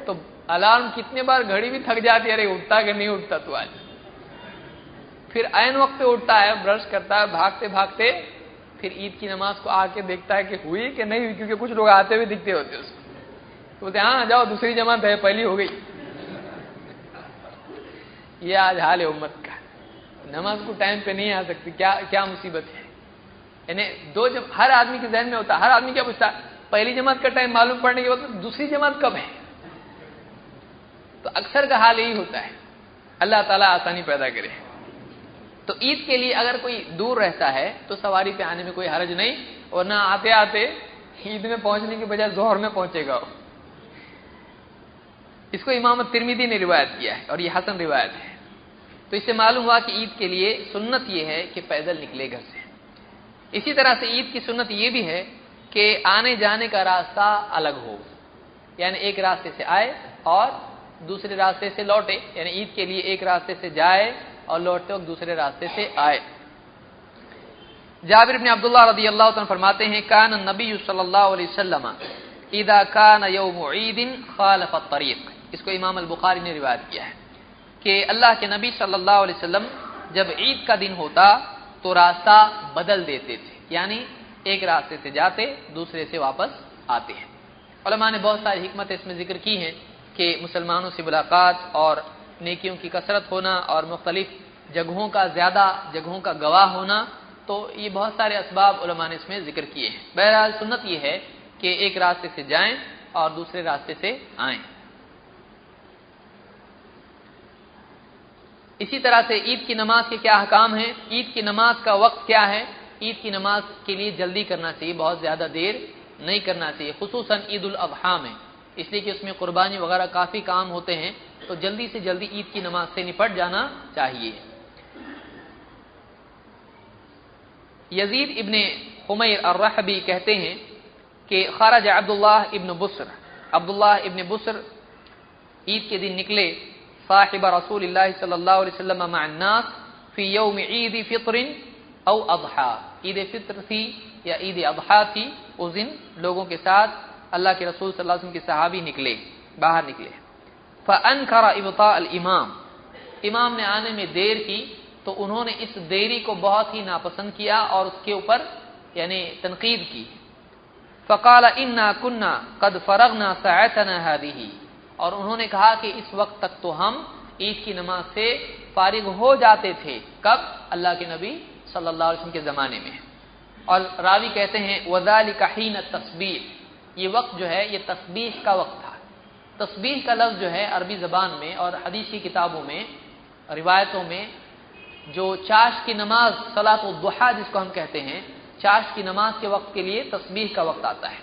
تو الارم کتنے بار گھڑی بھی تھک جاتی ہے، ارے اٹھتا کہ نہیں اٹھتا تو آج، پھر عین وقت پہ اٹھتا ہے، برش کرتا ہے، بھاگتے بھاگتے پھر عید کی نماز کو آ کے دیکھتا ہے کہ ہوئی کہ نہیں ہوئی، کیونکہ کچھ لوگ آتے ہوئے دکھتے ہوتے اس کو، تو بولتے ہاں جاؤ دوسری جماعت ہے، پہلی ہو گئی۔ یہ آج حال ہے امت کا، نماز کو ٹائم پہ نہیں آ سکتی، کیا مصیبت ہے۔ یعنی ہر آدمی کے ذہن میں ہوتا ہے، ہر آدمی کیا پوچھتا ہے پہلی جماعت کا ٹائم معلوم پڑنے کے بعد دوسری جماعت کب ہے، تو اکثر کا حال یہی ہوتا ہے۔ اللہ تعالیٰ آسانی پیدا کرے۔ تو عید کے لیے اگر کوئی دور رہتا ہے تو سواری پہ آنے میں کوئی حرج نہیں، اور نہ آتے آتے عید میں پہنچنے کے بجائے ظہر میں پہنچے گا۔ اس کو امام ترمذی نے روایت کیا ہے اور یہ حسن روایت ہے۔ تو اس سے معلوم ہوا کہ عید کے لیے سنت یہ ہے کہ پیدل نکلے گھر سے۔ اسی طرح سے عید کی سنت یہ بھی ہے کہ آنے جانے کا راستہ الگ ہو، یعنی ایک راستے سے آئے اور دوسرے راستے سے لوٹے، یعنی عید کے لیے ایک راستے سے جائے اور لوٹتے وقت دوسرے راستے سے آئے۔ جابر بن عبداللہ رضی اللہ عنہ فرماتے ہیں کان النبی صلی اللہ علیہ وسلم اذا کان یوم عید خالف الطریق، اس کو امام البخاری نے روایت کیا ہے کہ اللہ کے نبی صلی اللہ علیہ وسلم جب عید کا دن ہوتا تو راستہ بدل دیتے تھے، یعنی ایک راستے سے جاتے دوسرے سے واپس آتے ہیں۔ علماء نے بہت ساری حکمت اس میں ذکر کی ہیں کہ مسلمانوں سے ملاقات اور نیکیوں کی کثرت ہونا اور مختلف زیادہ جگہوں کا گواہ ہونا، تو یہ بہت سارے اسباب علماء نے اس میں ذکر کیے ہیں۔ بہرحال سنت یہ ہے کہ ایک راستے سے جائیں اور دوسرے راستے سے آئیں۔ اسی طرح سے عید کی نماز کے کیا احکام ہیں، عید کی نماز کا وقت کیا ہے۔ عید کی نماز کے لیے جلدی کرنا چاہیے، بہت زیادہ دیر نہیں کرنا چاہیے، خصوصاً عید الاضحیٰ میں، اس لیے کہ اس میں قربانی وغیرہ کافی کام ہوتے ہیں، تو جلدی سے جلدی عید کی نماز سے نپٹ جانا چاہیے۔ یزید ابن حمیر الرحبی کہتے ہیں کہ خرج عبداللہ ابن بسر عید کے دن نکلے صاحب رسول اللہ صلی اللہ علیہ وسلم مع الناس فی یوم عید فطر او اضحیٰ، عید فطر تھی یا عید اضحیٰ تھی، اس دن لوگوں کے ساتھ اللہ کے رسول صلی اللہ علیہ وسلم کے صحابی باہر نکلے. فانکر ابطاء الامام، امام نے آنے میں دیر کی تو انہوں نے اس دیری کو بہت ہی ناپسند کیا اور اس کے اوپر یعنی تنقید کی. فقال انا كنا قد فرغنا ساعتنا هذه، اور انہوں نے کہا کہ اس وقت تک تو ہم عید کی نماز سے فارغ ہو جاتے تھے. کب؟ اللہ کے نبی صلی اللہ علیہ وسلم کے زمانے میں. اور راوی کہتے ہیں وذالک حین التسبیح، یہ وقت جو ہے یہ تسبیح کا وقت تھا. تسبیح کا لفظ جو ہے عربی زبان میں اور حدیث کی کتابوں میں روایتوں میں جو چاش کی نماز صلاۃ الضحیٰ جس کو ہم کہتے ہیں، چاش کی نماز کے وقت کے لیے تسبیح کا وقت آتا ہے.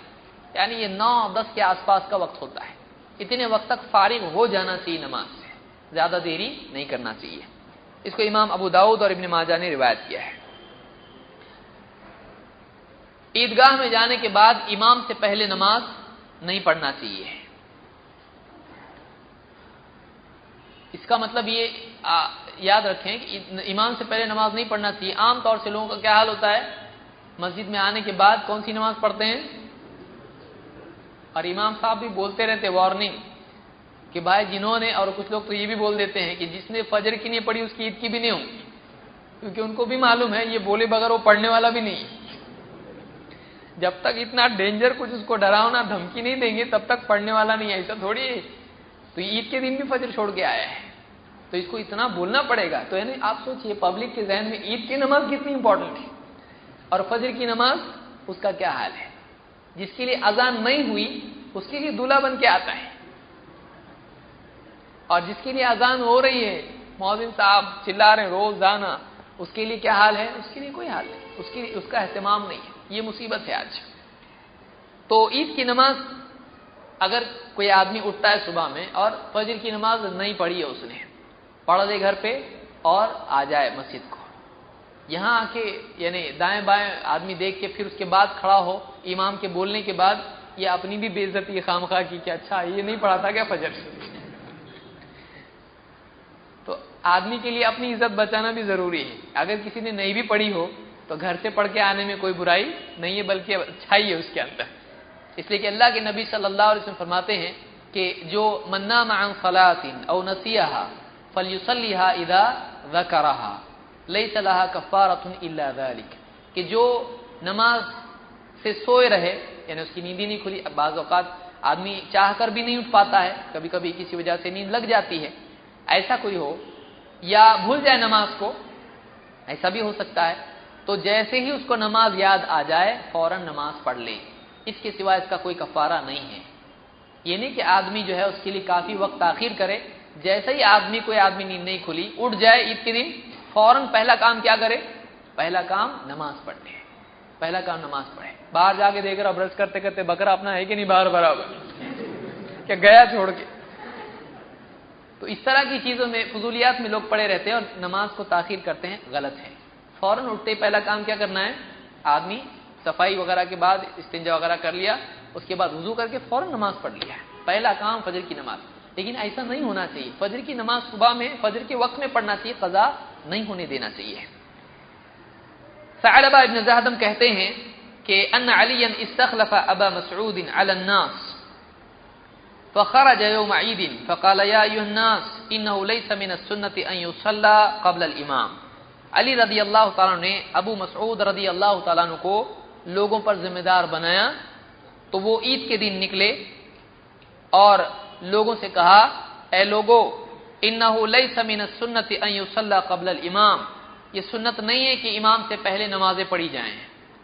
یعنی یہ 9-10 کے آس پاس کا وقت ہوتا ہے. اتنے وقت تک فارغ ہو جانا چاہیے نماز سے، زیادہ دیری نہیں کرنا چاہیے. اس کو امام ابو داؤد اور ابن ماجہ نے روایت کیا ہے. عیدگاہ میں جانے کے بعد امام سے پہلے نماز نہیں پڑھنا چاہیے. اس کا مطلب یہ یاد رکھیں کہ امام سے پہلے نماز نہیں پڑھنا چاہیے. عام طور سے لوگوں کا کیا حال ہوتا ہے، مسجد میں آنے کے بعد کون سی نماز پڑھتے ہیں، اور امام صاحب بھی بولتے رہتے وارننگ کہ بھائی جنہوں نے، اور کچھ لوگ تو یہ بھی بول دیتے ہیں کہ جس نے فجر کی نہیں پڑھی اس کی عید کی بھی نہیں ہوگی، کیونکہ ان کو بھی معلوم ہے یہ بولے بغیر وہ پڑھنے والا بھی نہیں. جب تک اتنا ڈینجر کچھ اس کو ڈراؤنا دھمکی نہیں دیں گے تب تک پڑھنے والا نہیں ہے. ایسا تھوڑی ہے. تو عید کے دن بھی فجر چھوڑ کے آیا ہے تو اس کو اتنا بولنا پڑے گا. تو یعنی آپ سوچئے پبلک کے ذہن میں عید کی نماز کتنی امپورٹنٹ ہے اور فجر کی نماز اس کا کیا حال ہے. جس کے لیے اذان نہیں ہوئی اس کے لیے دولہا بن کے آتا ہے، اور جس کے لیے اذان ہو رہی ہے مؤذن صاحب چلا رہے ہیں روزانہ، اس کے لیے کیا حال ہے، اس کے لیے کوئی حال نہیں، اس کا اہتمام نہیں ہے. یہ مصیبت ہے آج. تو عید کی نماز اگر کوئی آدمی اٹھتا ہے صبح میں اور فجر کی نماز نہیں پڑھی ہے، اس نے پڑھ دے گھر پہ اور آ جائے مسجد کو، یہاں آ کے یعنی دائیں بائیں آدمی دیکھ کے پھر اس کے بعد کھڑا ہو امام کے بولنے کے بعد، یہ اپنی بھی بے عزتی خامخواہ کی کہ اچھا یہ نہیں پڑھا تھا کیا فجر. تو آدمی کے لیے اپنی عزت بچانا بھی ضروری ہے. اگر کسی نے نہیں بھی پڑھی ہو تو گھر سے پڑھ کے آنے میں کوئی برائی نہیں ہے، بلکہ اچھائی ہے اس کے اندر. اس لیے کہ اللہ کے نبی صلی اللہ علیہ وسلم فرماتے ہیں کہ جو من نام عن صلاۃ او نسیھا فلیصلیھا اذا ذکرھا لیس لھا کفارۃ الا ذلک، کہ جو نماز سے سوئے رہے یعنی اس کی نیند ہی نہیں کھلی. بعض اوقات آدمی چاہ کر بھی نہیں اٹھ پاتا ہے، کبھی کبھی کسی وجہ سے نیند لگ جاتی ہے، ایسا کوئی ہو یا بھول جائے نماز کو، ایسا بھی ہو سکتا ہے. تو جیسے ہی اس کو نماز یاد آ جائے فوراً نماز پڑھ لے. اس کے سوا اس کا کوئی کفارہ نہیں ہے. یہ نہیں کہ آدمی جو ہے اس کے لیے کافی وقت تاخیر کرے. جیسے ہی کوئی آدمی نیند نہیں کھلی اٹھ جائے عید کے دن، فوراً پہلا کام کیا کرے، پہلا کام نماز پڑھنے، پہلا کام نماز پڑھے. باہر جا کے دیکھ رہا برش کرتے کرتے بکرا اپنا ہے کہ نہیں باہر برابر کیا گیا چھوڑ کے. تو اس طرح کی چیزوں میں فضولیات میں لوگ پڑے رہتے ہیں اور نماز کو تاخیر کرتے ہیں، غلط ہے. فوراً اٹھتے ہی پہلا کام کیا کرنا ہے، آدمی صفائی وغیرہ کے بعد استنجا وغیرہ کر لیا، اس کے بعد وضو کر کے فوراً نماز پڑھ لیا. پہلا کام فجر کی نماز. لیکن ایسا نہیں ہونا چاہیے. فجر کی نماز صبح میں فجر کے وقت میں پڑھنا چاہیے، قضا نہیں ہونے دینا چاہیے. ثعلبہ ابن زہدم کہتے ہیں کہ ان علیا استخلف ابا مسعود علی الناس فخرج يوم عيد فقال يا ايها الناس انه ليس من السنة ان يصلى قبل الامام. علی رضی اللہ تعالیٰ نے ابو مسعود رضی اللہ تعالیٰ عنہ کو لوگوں پر ذمہ دار بنایا تو وہ عید کے دن نکلے اور لوگوں سے کہا اے لوگو انہ لیس من السنۃ ان یصلی قبل الامام، یہ سنت نہیں ہے کہ امام سے پہلے نمازیں پڑھی جائیں.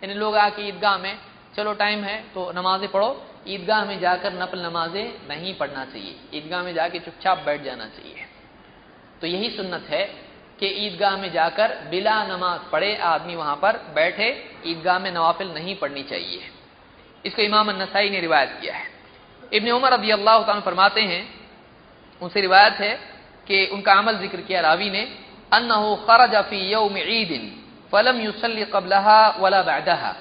یعنی لوگ آ کے عیدگاہ میں چلو ٹائم ہے تو نمازیں پڑھو، عیدگاہ میں جا کر نفل نمازیں نہیں پڑھنا چاہیے. عیدگاہ میں جا کے چپ چاپ بیٹھ جانا چاہیے. تو یہی سنت ہے کہ عیدگاہ میں جا کر بلا نماز پڑھے آدمی وہاں پر بیٹھے، عیدگاہ میں نوافل نہیں پڑھنی چاہیے. اس کو امام النسائی نے روایت کیا ہے. ابن عمر رضی اللہ تعالیٰ فرماتے ہیں، ان سے روایت ہے کہ ان کا عمل ذکر کیا راوی نے، انه خرج في يوم عيد فلم يصلي قبلها ولا بعدها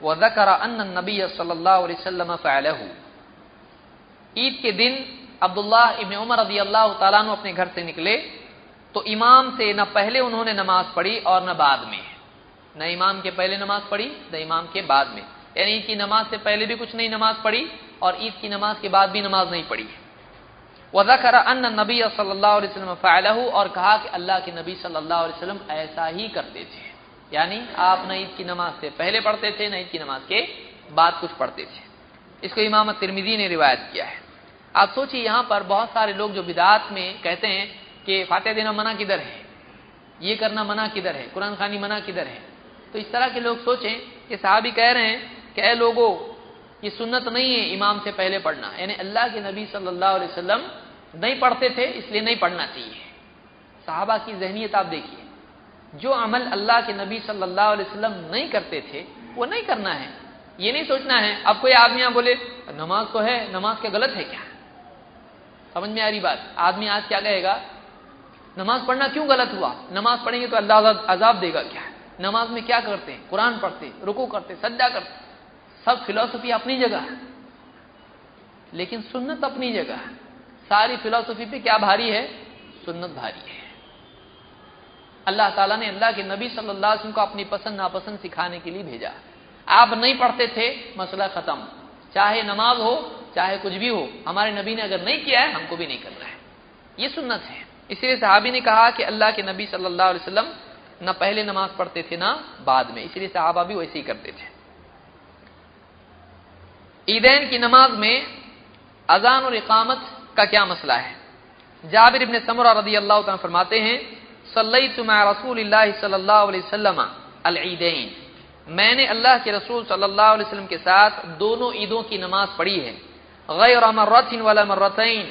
وذكر ان النبي صلی اللہ علیہ وسلم فعله. عید کے دن عبداللہ ابن عمر رضی اللہ تعالیٰ عنہ اپنے گھر سے نکلے تو امام سے نہ پہلے انہوں نے نماز پڑھی اور نہ بعد میں. نہ امام کے پہلے نماز پڑھی نہ امام کے بعد میں، یعنی عید کی نماز سے پہلے بھی کچھ نہیں نماز پڑھی اور عید کی نماز کے بعد بھی نماز نہیں پڑھی۔ وذکر ان النبی صلی اللہ علیہ وسلم فعلہ، اور کہا کہ اللہ کے نبی صلی اللہ علیہ وسلم ایسا ہی کرتے تھے، یعنی آپ نہ عید کی نماز سے پہلے پڑھتے تھے نہ عید کی نماز کے بعد کچھ پڑھتے تھے۔ اس کو امام ترمذی نے روایت کیا ہے۔ آپ سوچیے یہاں پر بہت سارے لوگ جو بدعات میں کہتے ہیں کہ فاتحہ دینا منع کدھر ہے، یہ کرنا منع کدھر ہے، قرآن خوانی منع کدھر ہے، تو اس طرح کے لوگ سوچیں کہ صحابی کہہ رہے ہیں کہ اے لوگوں یہ سنت نہیں ہے امام سے پہلے پڑھنا، یعنی اللہ کے نبی صلی اللہ علیہ وسلم نہیں پڑھتے تھے اس لیے نہیں پڑھنا چاہیے۔ صحابہ کی ذہنیت آپ دیکھیے، جو عمل اللہ کے نبی صلی اللہ علیہ وسلم نہیں کرتے تھے وہ نہیں کرنا ہے، یہ نہیں سوچنا ہے۔ اب کوئی آدمی یہاں بولے نماز تو ہے، نماز کیا غلط ہے کیا؟ سمجھ میں آ رہی بات؟ آدمی آج کیا کہے گا، نماز پڑھنا کیوں غلط ہوا، نماز پڑھیں گے تو اللہ عذاب دے گا کیا؟ نماز میں کیا کرتے ہیں، قرآن پڑھتے، رکوع کرتے، سجدہ کرتے، سب فلسفی اپنی جگہ ہے لیکن سنت اپنی جگہ ہے۔ ساری فلسفی پہ کیا بھاری ہے؟ سنت بھاری ہے۔ اللہ تعالیٰ نے اللہ کے نبی صلی اللہ علیہ وسلم کو اپنی پسند ناپسند سکھانے کے لیے بھیجا۔ آپ نہیں پڑھتے تھے، مسئلہ ختم، چاہے نماز ہو چاہے کچھ بھی ہو، ہمارے نبی نے اگر نہیں کیا ہے ہم کو بھی نہیں کرنا ہے، یہ سنت ہے۔ اسی لیے صحابی نے کہا کہ اللہ کے نبی صلی اللہ علیہ وسلم نہ پہلے نماز پڑھتے تھے نہ بعد میں، اسی لیے صحابہ بھی ویسے ہی کرتے تھے۔ عیدین کی نماز میں اذان اور اقامت کا کیا مسئلہ ہے؟ جابر بن سمرہ رضی اللہ تعالیٰ فرماتے ہیں صلیت مع رسول اللہ صلی اللہ علیہ وسلم العیدین، میں نے اللہ کے رسول صلی اللہ علیہ وسلم کے ساتھ دونوں عیدوں کی نماز پڑھی ہے، غیر مرۃ ولا مرتین،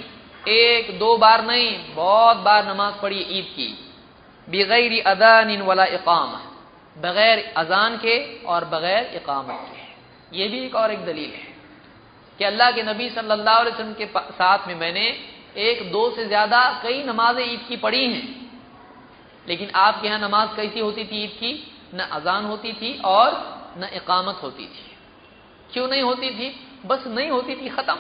ایک دو بار نہیں بہت بار نماز پڑھی عید کی، بغیر اذان ولا اقامہ، بغیر اذان کے اور بغیر اقامت کے۔ یہ بھی ایک اور ایک دلیل ہے کہ اللہ کے نبی صلی اللہ علیہ وسلم کے ساتھ میں نے ایک دو سے زیادہ کئی نمازیں عید کی پڑھی ہیں، لیکن آپ کے ہاں نماز کیسی ہوتی تھی عید کی؟ نہ اذان ہوتی تھی اور نہ اقامت ہوتی تھی۔ کیوں نہیں ہوتی تھی؟ بس نہیں ہوتی تھی، ختم۔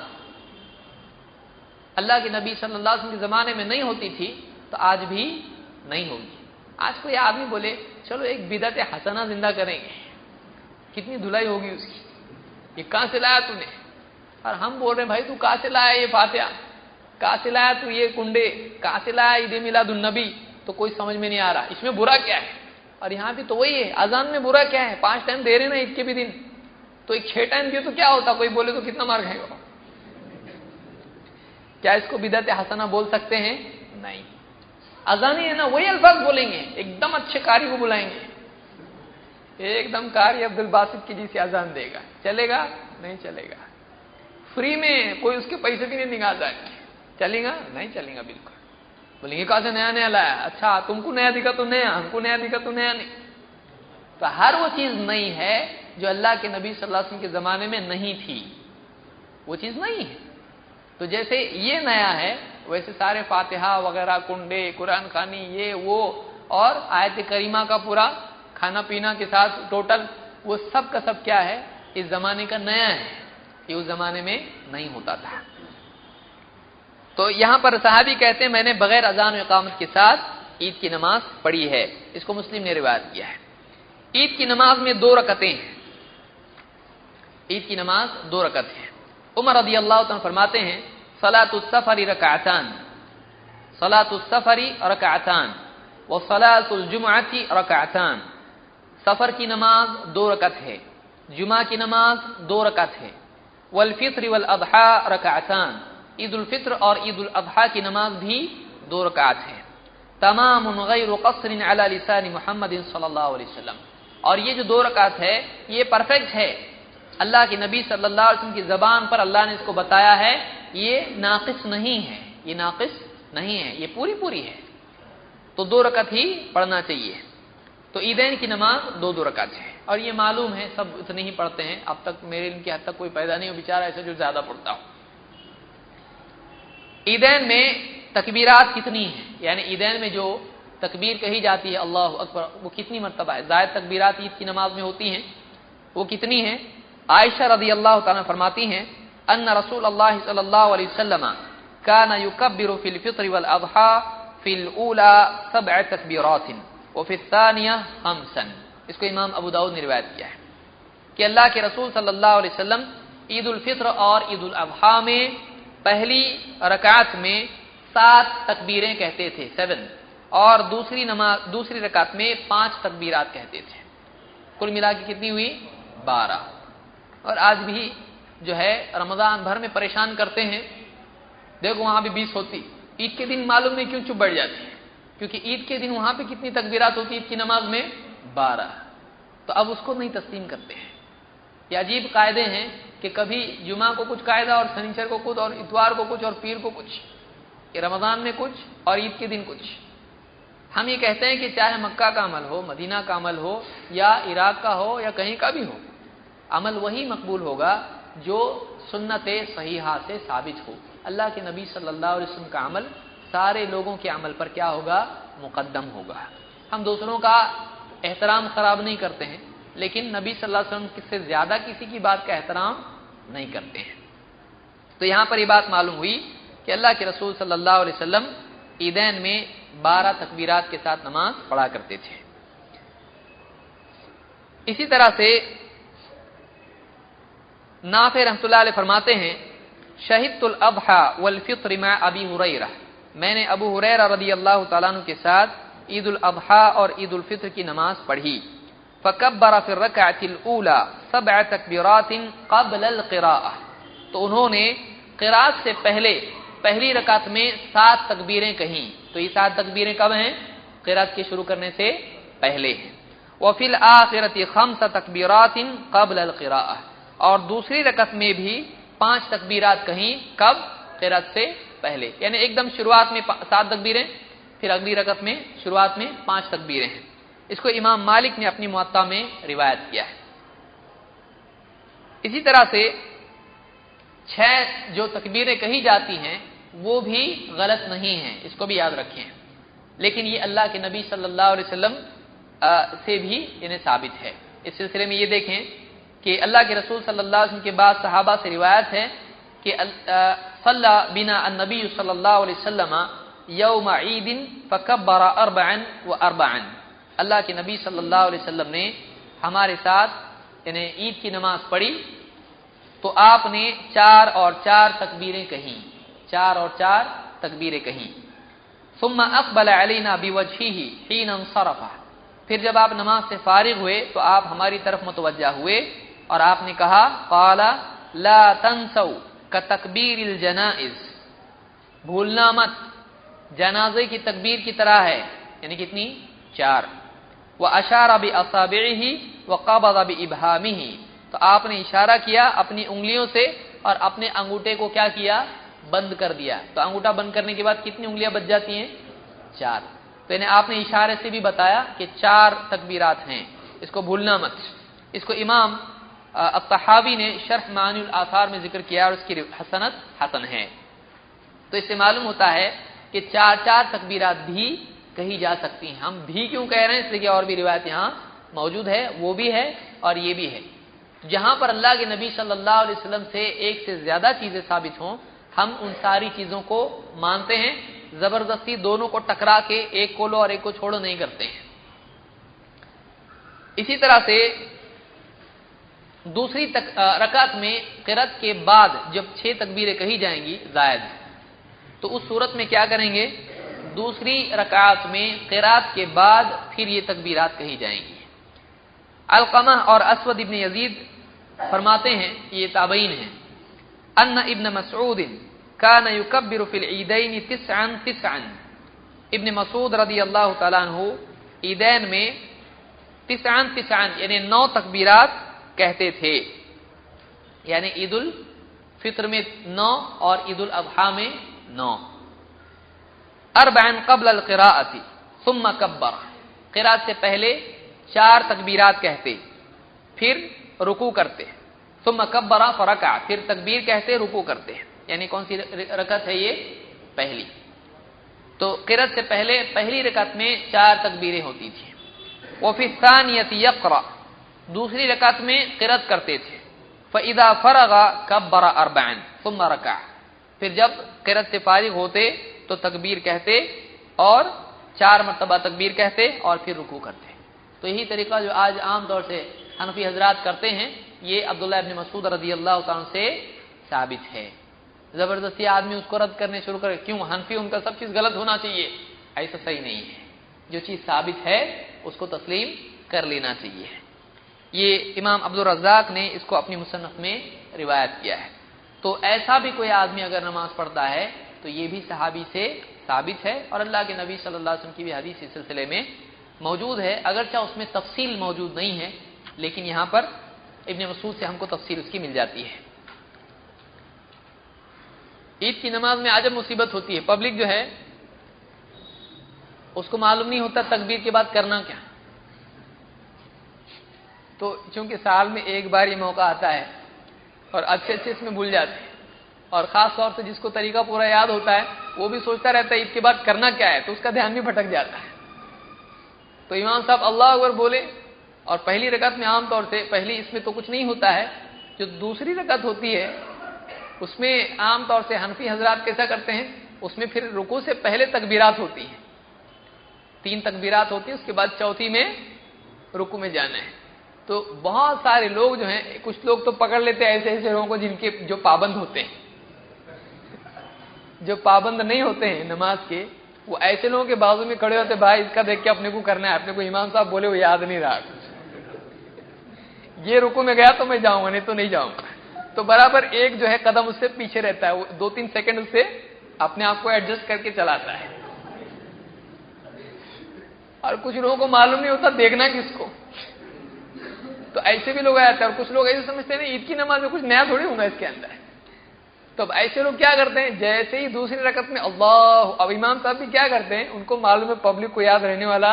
اللہ کے نبی صلی اللہ علیہ وسلم کے زمانے میں نہیں ہوتی تھی تو آج بھی نہیں ہوگی۔ آج کوئی آدمی بولے چلو ایک بدعت حسنہ زندہ کریں گے، کتنی دھلائی ہوگی اس کی، یہ کہاں سے لایا تو نے؟ اور ہم بول رہے ہیں بھائی تو کہاں سے لایا یہ فاتحہ، کہاں سے لایا تو یہ کنڈے، کہاں سے لایا عید میلاد النبی؟ تو کوئی سمجھ میں نہیں آ رہا اس میں برا کیا ہے۔ اور یہاں بھی تو وہی ہے، اذان میں برا کیا ہے؟ 5 ٹائم دے رہے نا عید کے بھی دن، تو ایک 6 ٹائم دیے تو کیا ہوتا؟ کوئی بولے تو کتنا مار کھائے گا؟ کیا اس کو بدعت حسنہ بول سکتے ہیں؟ نہیں۔ اذان ہی ہے نا، وہی الفاظ بولیں گے، ایک دم اچھے قاری کو بلائیں گے، ایک دم قاری عبد الباسط کی جیسی اذان دے گا، چلے گا؟ نہیں چلے گا۔ فری میں کوئی اس کے پیسے بھی نہیں نکال جائے، چلے گا؟ نہیں چلے گا بالکل۔ بولیں گے کہاں سے نیا نیا لایا؟ اچھا تم کو نیا دکھا تو نیا، ہم کو نیا دکھا تو نیا نہیں۔ تو ہر وہ چیز نہیں ہے جو اللہ کے نبی صلی اللہ علیہ وسلم کے زمانے میں نہیں تھی، وہ چیز نہیں ہے۔ تو جیسے یہ نیا ہے ویسے سارے فاتحہ وغیرہ، کنڈے، قرآن خوانی، یہ وہ، اور آیت کریمہ کا پورا کھانا پینا کے ساتھ ٹوٹل، وہ سب کا سب کیا ہے؟ اس زمانے کا نیا ہے، یہ اس زمانے میں نہیں ہوتا تھا۔ تو یہاں پر صحابی کہتے ہیں میں نے بغیر اذان و اقامت کے ساتھ عید کی نماز پڑھی ہے، اس کو مسلم نے روایت کیا ہے۔ عید کی نماز میں 2 رکعتیں ہیں، عید کی نماز 2 رکعت ہے۔ عمر رضی اللہ عنہ فرماتے ہیں صلاۃ السفر رکعتان، صلاۃ السفر رکعتان وصلاۃ الجمعۃ رکعتان، سفر کی نماز 2 رکعت ہے، جمعہ کی نماز 2 رکعت ہے، والفطر والاضحى رکعتان، عید الفطر اور عید الاضحیٰ کی نماز بھی 2 رکعت ہے، تمام غیر قصر علی لسان محمد صلی اللہ علیہ وسلم، اور یہ جو 2 رکعت ہے یہ پرفیکٹ ہے، اللہ کے نبی صلی اللہ علیہ وسلم کی زبان پر اللہ نے اس کو بتایا ہے، یہ ناقص نہیں ہے، یہ ناقص نہیں ہے، یہ پوری پوری ہے، تو 2 رکعت ہی پڑھنا چاہیے۔ تو عیدین کی نماز 2 رکعت ہے، اور یہ معلوم ہے سب اتنے ہی پڑھتے ہیں، اب تک میرے علم کی حد تک کوئی پیدا نہیں ہو بیچارہ ایسا جو زیادہ پڑھتا ہو۔ عیدین میں تکبیرات کتنی ہیں، یعنی عیدین میں جو تکبیر کہی جاتی ہے اللہ اکبر، وہ کتنی مرتبہ ہے؟ زائد تکبیرات عید کی نماز میں ہوتی ہیں، وہ کتنی ہیں؟ عائشہ رضی اللہ تعالیٰ فرماتی ہیں ان رسول اللہ صلی اللہ علیہ وسلم كان يكبر في الفطر والاضحى في الاولى 7 تكبيرات وفي الثانيه 5، اس کو امام ابو داؤد نے روایت کیا ہے کہ اللہ کے رسول صلی اللہ علیہ وسلم عید الفطر اور عید الاضحیٰ میں پہلی رکعت میں 7 تکبیریں کہتے تھے 7، اور دوسری رکعت میں 5 تکبیرات کہتے تھے، کل ملا کے کتنی ہوئی 12۔ اور آج بھی جو ہے رمضان بھر میں پریشان کرتے ہیں، دیکھو وہاں بھی 20 ہوتی، عید کے دن معلوم نہیں کیوں چپ بڑھ جاتی ہے، کیونکہ عید کے دن وہاں پہ کتنی تکبیرات ہوتی عید کی نماز میں 12، تو اب اس کو نہیں تسلیم کرتے ہیں۔ یہ عجیب قاعدے ہیں کہ کبھی جمعہ کو کچھ قاعدہ اور سنیچر کو کچھ اور اتوار کو کچھ اور پیر کو کچھ، کہ رمضان میں کچھ اور عید کے دن کچھ۔ ہم یہ کہتے ہیں کہ چاہے مکہ کا عمل ہو، مدینہ کا عمل ہو، یا عراق کا ہو، یا کہیں کا بھی ہو، عمل وہی مقبول ہوگا جو سنت صحیحہ سے ثابت ہو۔ اللہ کے نبی صلی اللہ علیہ وسلم کا عمل سارے لوگوں کے عمل پر کیا ہوگا؟ مقدم ہوگا۔ ہم دوسروں کا احترام خراب نہیں کرتے ہیں، لیکن نبی صلی اللہ علیہ وسلم سے زیادہ کسی کی بات کا احترام نہیں کرتے ہیں۔ تو یہاں پر یہ بات معلوم ہوئی کہ اللہ کے رسول صلی اللہ علیہ وسلم عیدین میں 12 تکبیرات کے ساتھ نماز پڑھا کرتے تھے۔ اسی طرح سے نافع رحمۃ اللہ علیہ فرماتے ہیں شہدت الاضحیٰ والفطر مع ابی ہریرہ، میں نے ابو ہریرہ رضی اللہ تعالیٰ عنہ کے ساتھ عید الاضحیٰ اور عید الفطر کی نماز پڑھی۔ فکبر فی الرکعۃ الاولی 7 تکبیرات قبل القراءۃ، تو انہوں نے قراءت سے پہلے پہلی رکعت میں 7 تکبیریں کہیں۔ تو یہ 7 تکبیریں کب ہیں؟ قراءت کے شروع کرنے سے پہلے ہیں۔ وفی الآخرۃ 5 تکبیرات قبل القراءۃ، اور دوسری رکعت میں بھی 5 تکبیرات کہیں، کب؟ قراءت سے پہلے، یعنی ایک دم شروعات میں 7 تکبیریں، پھر اگلی رکعت میں شروعات میں 5 تکبیریں ہیں۔ اس کو امام مالک نے اپنی موطا میں روایت کیا ہے۔ اسی طرح سے 6 جو تکبیریں کہی جاتی ہیں وہ بھی غلط نہیں ہیں، اس کو بھی یاد رکھیں، لیکن یہ اللہ کے نبی صلی اللہ علیہ وسلم سے بھی انہیں ثابت ہے۔ اس سلسلے میں یہ دیکھیں کہ اللہ کے رسول صلی اللہ علیہ وسلم کے بعد صحابہ سے روایت ہے کہ صلی بنا النبی صلی اللہ علیہ وسلم یوم عید فکبر 44، اللہ کے نبی صلی اللہ علیہ وسلم نے ہمارے ساتھ یعنی عید کی نماز پڑھی تو آپ نے 4 اور 4 تکبیریں کہیں، 4 اور 4 تکبیریں کہیں۔ ثم اقبل علینا بوجهه حين انصرف، پھر جب آپ نماز سے فارغ ہوئے تو آپ ہماری طرف متوجہ ہوئے اور آپ نے کہا قال لا تنسوا كتكبير الجنائز، بھولنا مت، جنازے کی تکبیر کی طرح ہے، یعنی کتنی؟ 4۔ واشار باصابعه وقبض بابهامه، تو آپ نے اشارہ کیا اپنی انگلیوں سے اور اپنے انگوٹھے کو کیا کیا؟ بند کر دیا۔ تو انگوٹھا بند کرنے کے بعد کتنی انگلیاں بچ جاتی ہیں؟ 4۔ تو انہیں آپ نے اشارے سے بھی بتایا کہ 4 تکبیرات ہیں، اس کو بھولنا مت۔ اس کو امام الطحاوی نے شرح معانی الاثار میں ذکر کیا اور اس کی حسنت حسن ہے۔ تو اس سے معلوم ہوتا ہے کہ 4 تکبیرات بھی کہی جا سکتی ہیں۔ ہم بھی کیوں کہہ رہے ہیں؟ اس لیے کہ اور بھی روایت یہاں موجود ہے، وہ بھی ہے اور یہ بھی ہے۔ جہاں پر اللہ کے نبی صلی اللہ علیہ وسلم سے ایک سے زیادہ چیزیں ثابت ہوں، ہم ان ساری چیزوں کو مانتے ہیں، زبردستی دونوں کو ٹکرا کے ایک کو لو اور ایک کو چھوڑو نہیں کرتے ہیں۔ اسی طرح سے دوسری رکعت میں قرأت کے بعد جب 6 تکبیریں کہی جائیں گی زائد، تو اس صورت میں کیا کریں گے؟ دوسری رکعت میں قرأت کے بعد پھر یہ تکبیرات کہی جائیں گی۔ علقمہ اور اسود ابن یزید فرماتے ہیں، یہ تابعین ہیں، ان ابن مسعود کان یکبر فی العیدین 9 ابن مسعود رضی اللہ تعالیٰ عنہ عیدین میں 9 یعنی 9 تکبیرات کہتے تھے، یعنی عید الفطر میں 9 اور عید الاضحیٰ میں 9۔ 4 قبل القراءۃ ثم کبر، قراءت سے پہلے 4 تکبیرات کہتے، پھر رکوع کرتے، ثم کبر فرکع، پھر تکبیر کہتے رکوع کرتے، یعنی کون سی رکعت ہے یہ؟ پہلی۔ تو قراءت سے پہلے پہلی رکعت میں 4 تکبیریں ہوتی تھیں۔ وفی الثانیۃ یقرأ، دوسری رکعت میں قراءت کرتے تھے، فاذا فرغ کبر 4 ثم رکع، پھر جب قراءت سے فارغ ہوتے تو تکبیر کہتے اور 4 مرتبہ تکبیر کہتے اور پھر رکوع کرتے۔ تو یہی طریقہ جو آج عام طور سے حنفی حضرات کرتے ہیں یہ عبداللہ ابن مسعود رضی اللہ تعالیٰ سے ثابت ہے. زبردستی آدمی اس کو رد کرنے شروع کرے, کیوں حنفی ان کا سب چیز غلط ہونا چاہیے, ایسا صحیح نہیں ہے. جو چیز ثابت ہے اس کو تسلیم کر لینا چاہیے. یہ امام عبدالرزاق نے اس کو اپنی مصنف میں روایت کیا ہے. تو ایسا بھی کوئی آدمی اگر نماز پڑھتا ہے تو یہ بھی صحابی سے ثابت ہے, اور اللہ کے نبی صلی اللہ علیہ وسلم کی بھی حدیث اس سلسلے میں موجود ہے, اگرچہ اس میں تفصیل موجود نہیں ہے, لیکن یہاں پر ابن مسعود سے ہم کو تفصیل اس کی مل جاتی ہے. عید کی نماز میں عجب مصیبت ہوتی ہے. پبلک جو ہے اس کو معلوم نہیں ہوتا تکبیر کے بعد کرنا کیا. تو چونکہ سال میں ایک بار یہ موقع آتا ہے اور اچھے اس میں بھول جاتے ہیں, اور خاص طور سے جس کو طریقہ پورا یاد ہوتا ہے وہ بھی سوچتا رہتا ہے عید کے بعد کرنا کیا ہے, تو اس کا دھیان بھی بھٹک جاتا ہے. تو امام صاحب اللہ اکبر بولے, اور پہلی رکعت میں عام طور سے پہلی اس میں تو کچھ نہیں ہوتا ہے, جو دوسری رکعت ہوتی ہے اس میں عام طور سے حنفی حضرات کیسا کرتے ہیں, اس میں پھر رکوع سے پہلے تکبیرات ہوتی ہیں, 3 تکبیرات ہوتی ہیں, اس کے بعد چوتھی میں رکوع میں جانا ہے. تو بہت سارے لوگ جو ہیں, کچھ لوگ تو پکڑ لیتے ہیں ایسے لوگوں کو جن کے جو پابند ہوتے ہیں, جو پابند نہیں ہوتے ہیں نماز کے, وہ ایسے لوگوں کے بازو میں کھڑے ہوتے, بھائی اس کا دیکھ کے اپنے کو کرنا ہے, اپنے کو امام صاحب بولے وہ یاد نہیں رہا, یہ رکوع میں گیا تو میں جاؤں گا, نہیں تو نہیں جاؤں گا. تو برابر ایک جو ہے قدم اس سے پیچھے رہتا ہے, وہ 2-3 سیکنڈ اس سے اپنے آپ کو ایڈجسٹ کر کے چلاتا ہے. اور کچھ لوگوں کو معلوم نہیں ہوتا دیکھنا کس کو, تو ایسے بھی لوگ آتے ہیں. اور کچھ لوگ ایسے سمجھتے ہیں عید کی نماز میں کچھ نیا تھوڑی ہوگا اس کے اندر. تو اب ایسے لوگ کیا کرتے ہیں, جیسے ہی دوسری رکعت میں اللہ, اب امام صاحب بھی کیا کرتے ہیں, ان کو معلوم ہے پبلک کو یاد رہنے والا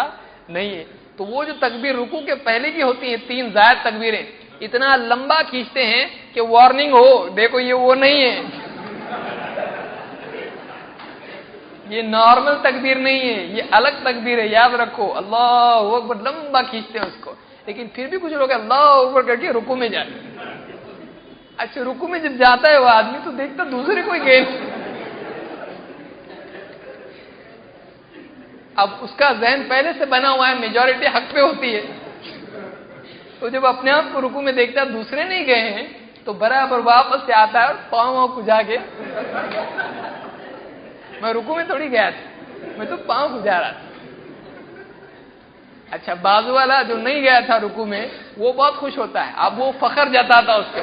نہیں ہے, تو وہ جو تکبیر رکوع کے پہلے کی ہوتی ہیں 3 زائد تکبیریں, اتنا لمبا کھینچتے ہیں کہ وارننگ ہو, دیکھو یہ وہ نہیں ہے, یہ نارمل تکبیر نہیں ہے, یہ الگ تکبیر ہے, یاد رکھو. اللہ اکبر لمبا کھینچتے ہیں اس کو, لیکن پھر بھی کچھ لوگ اللہ اکبر کر کے رکوع میں جاتے ہیں. اچھا رکوع میں جب جاتا ہے وہ آدمی تو دیکھتا دوسرے کوئی گئے, اب اس کا ذہن پہلے سے بنا ہوا ہے, میجورٹی حق پہ ہوتی ہے, تو جب اپنے آپ کو رکوع میں دیکھتا ہے دوسرے نہیں گئے ہیں, تو برابر واپس سے آتا ہے اور پاؤں کھجا کے, میں رکوع میں تھوڑی گیا تھا, میں تو پاؤں کھجا رہا تھا. اچھا بازو والا جو نہیں گیا تھا رکوع میں وہ بہت خوش ہوتا ہے, اب وہ فخر جتاتا اس کے.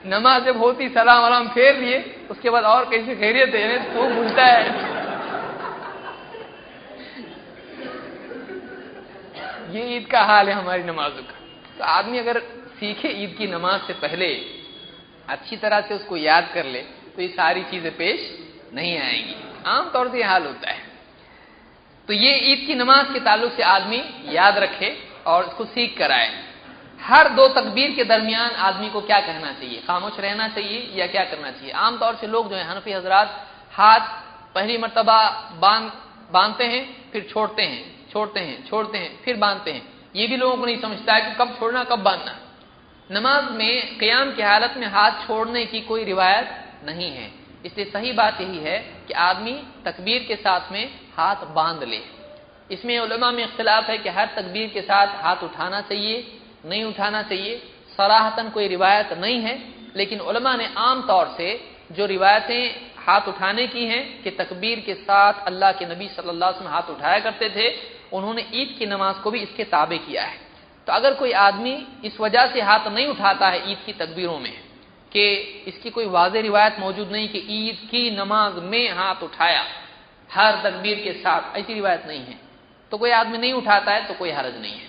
نماز جب ہوتی سلام علام پھیر لیے, اس کے بعد اور کیسی خیریت ہے تو بولتا ہے. یہ عید کا حال ہے ہماری نمازوں کا. تو آدمی اگر سیکھے عید کی نماز سے پہلے, اچھی طرح سے اس کو یاد کر لے, تو یہ ساری چیزیں پیش نہیں آئیں گی. عام طور سے یہ حال ہوتا ہے. تو یہ عید کی نماز کے تعلق سے آدمی یاد رکھے اور اس کو سیکھ کر آئے. ہر 2 تکبیر کے درمیان آدمی کو کیا کہنا چاہیے, خاموش رہنا چاہیے یا کیا کرنا چاہیے. عام طور سے لوگ جو ہیں حنفی حضرات ہاتھ پہلی مرتبہ باندھتے ہیں, پھر چھوڑتے ہیں, پھر باندھتے ہیں. یہ بھی لوگوں کو نہیں سمجھتا ہے کہ کب چھوڑنا کب باندھنا. نماز میں قیام کی حالت میں ہاتھ چھوڑنے کی کوئی روایت نہیں ہے, اس لیے صحیح بات یہی ہے کہ آدمی تکبیر کے ساتھ میں ہاتھ باندھ لے. اس میں علماء میں اختلاف ہے کہ ہر تکبیر کے ساتھ ہاتھ اٹھانا چاہیے نہیں اٹھانا چاہیے. صراحتاً کوئی روایت نہیں ہے, لیکن علماء نے عام طور سے جو روایتیں ہاتھ اٹھانے کی ہیں کہ تکبیر کے ساتھ اللہ کے نبی صلی اللہ علیہ وسلم ہاتھ اٹھایا کرتے تھے, انہوں نے عید کی نماز کو بھی اس کے تابع کیا ہے. تو اگر کوئی آدمی اس وجہ سے ہاتھ نہیں اٹھاتا ہے عید کی تکبیروں میں کہ اس کی کوئی واضح روایت موجود نہیں کہ عید کی نماز میں ہاتھ اٹھایا ہر تکبیر کے ساتھ, ایسی روایت نہیں ہے, تو کوئی آدمی نہیں اٹھاتا ہے تو کوئی حرج نہیں ہے.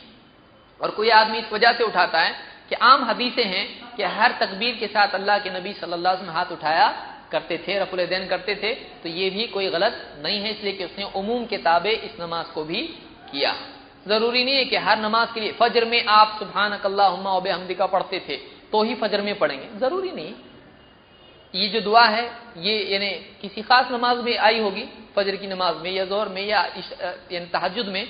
اور کوئی آدمی اس وجہ سے اٹھاتا ہے کہ عام حدیثیں ہیں کہ ہر تکبیر کے ساتھ اللہ کے نبی صلی اللہ علیہ وسلم ہاتھ اٹھایا کرتے تھے, رفع الیدین کرتے تھے, تو یہ بھی کوئی غلط نہیں ہے, اس لیے کہ اس نے عموم کے تابع اس نماز کو بھی کیا. ضروری نہیں ہے کہ ہر نماز کے لیے فجر میں آپ سبحانک اللہم و بحمدک پڑھتے تھے تو ہی فجر میں پڑھیں گے, ضروری نہیں. یہ جو دعا ہے یہ یعنی کسی خاص نماز میں آئی ہوگی, فجر کی نماز میں یا ظہر میں یا یعنی تہجد میں,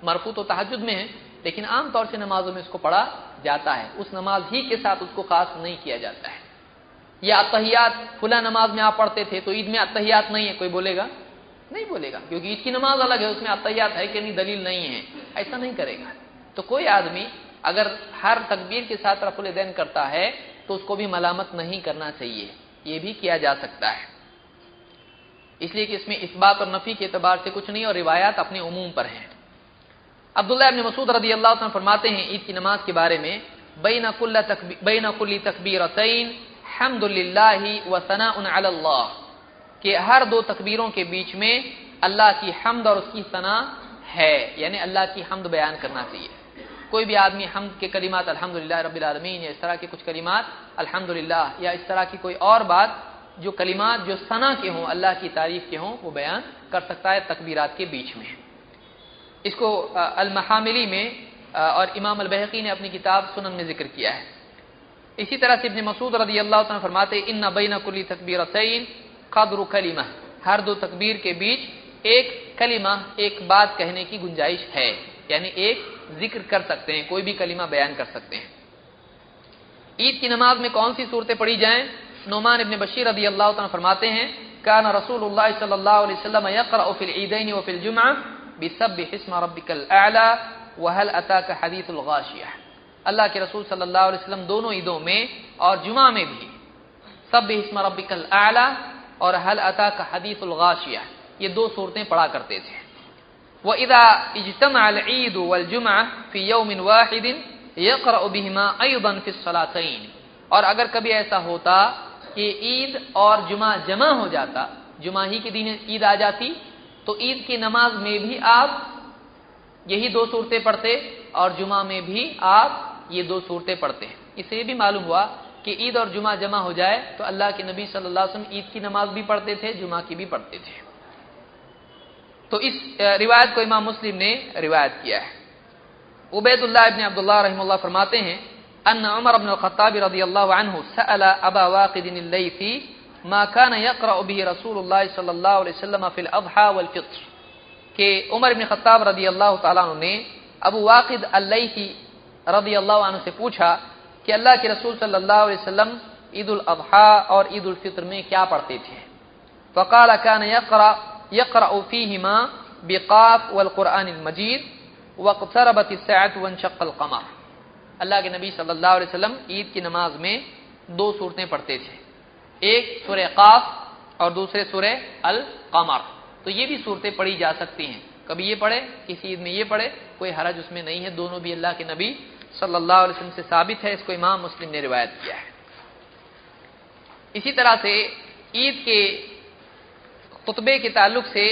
مرفوع تو تہجد میں ہے, لیکن عام طور سے نمازوں میں اس کو پڑھا جاتا ہے. اس نماز ہی کے ساتھ اس کو خاص نہیں کیا جاتا ہے. یا اتحیات فلاں نماز میں آپ پڑھتے تھے تو عید میں اتحیات نہیں ہے, کوئی بولے گا؟ نہیں بولے گا, کیونکہ عید کی نماز الگ ہے, اس میں اتحیات ہے کہ نہیں دلیل نہیں ہے. ایسا نہیں کرے گا. تو کوئی آدمی اگر ہر تکبیر کے ساتھ رفع الیدین کرتا ہے تو اس کو بھی ملامت نہیں کرنا چاہیے، یہ بھی کیا جا سکتا ہے، اس لیے کہ اس میں اثبات اور نفی کے اعتبار سے کچھ نہیں اور روایات اپنے عموم پر ہیں. عبداللہ ابن مسعود رضی اللہ عنہ فرماتے ہیں عید کی نماز کے بارے میں بین کل تکبیرتین حمد للہ و ثناء علی اللہ، کہ ہر دو تکبیروں کے بیچ میں اللہ کی حمد اور اس کی ثنا ہے، یعنی اللہ کی حمد بیان کرنا چاہیے. کوئی بھی آدمی حمد کے کلمات الحمدللہ رب العالمین یا اس طرح کے کچھ کلمات الحمدللہ یا اس طرح کی کوئی اور بات جو کلمات جو ثنا کے ہوں، اللہ کی تعریف کے ہوں، وہ بیان کر سکتا ہے تکبیرات کے بیچ میں. اس کو المحاملی میں اور امام البیہقی نے اپنی کتاب سنن میں ذکر کیا ہے. اسی طرح سے ابن مسعود رضی اللہ عنہ فرماتے ہیں ان بین کل تکبیرتین قدر کلمہ، ہر دو تکبیر کے بیچ ایک کلمہ، ایک بات کہنے کی گنجائش ہے، یعنی ایک ذکر کر سکتے ہیں، کوئی بھی کلمہ بیان کر سکتے ہیں. عید کی نماز میں کون سی صورتیں پڑھی جائیں؟ نعمان ابن بشیر رضی اللہ عنہ فرماتے ہیں کان رسول اللہ صلی اللہ علیہ وسلم یقرأ فی العیدین وفی الجمعہ بسبح اسم ربک الاعلی وهل اتاک حدیث الغاشیہ. اللہ کے رسول صلی اللہ علیہ وسلم دونوں عیدوں میں اور جمعہ میں بھی سبح اسم ربک الاعلی اور هل اتاک حدیث الغاشیہ یہ دو صورتیں پڑھا کرتے تھے. وَإِذَا اجْتَمَعَ الْعِيدُ وَالْجُمْعَةُ فِي يَوْمٍ وَاحِدٍ يَقْرَأُ بِهِمَا أَيْضًا فِي الصَّلَاتَيْنِ، اور اگر کبھی ایسا ہوتا کہ عید اور جمعہ جمع ہو جاتا، جمعہ ہی کے دن عید آ جاتی، تو عید کی نماز میں بھی آپ یہی دو صورتیں پڑھتے اور جمعہ میں بھی آپ یہ دو صورتیں پڑھتے. اس سے یہ بھی معلوم ہوا کہ عید اور جمعہ جمع ہو جائے تو اللہ کے نبی صلی اللہ علیہ وسلم عید کی نماز بھی پڑھتے تھے، جمعہ کی بھی پڑھتے تھے. تو اس روایت کو امام مسلم نے روایت کیا ہے. عبید اللہ ابن عبداللہ رحمہ اللہ فرماتے ہیں ان عمر بن الخطاب رضی اللہ عنہ سأل ابا واقد اللیثی ما كان يقرأ به رسول اللہ صلی اللہ علیہ وسلم فی الاضحى والفطر، کہ عمر بن خطاب رضی اللہ تعالیٰ عنہ نے ابو واقد اللیثی رضی اللہ عنہ سے پوچھا کہ اللہ کے رسول صلی اللہ علیہ وسلم عید الاضحیٰ اور عید الفطر میں کیا پڑھتے تھے؟ فقال كان يقرأ فيهما بقاف والقرآن المجید واقتربت الساعة وانشق القمر. اللہ کے نبی صلی اللہ علیہ وسلم عید کی نماز میں دو صورتیں پڑھتے تھے، ایک سورہ قاف اور دوسرے سورہ القمر. تو یہ بھی صورتیں پڑھی جا سکتی ہیں، کبھی یہ پڑھے کسی عید میں یہ پڑھے، کوئی حرج اس میں نہیں ہے، دونوں بھی اللہ کے نبی صلی اللہ علیہ وسلم سے ثابت ہے. اس کو امام مسلم نے روایت کیا ہے. اسی طرح سے عید کے خطبے کے تعلق سے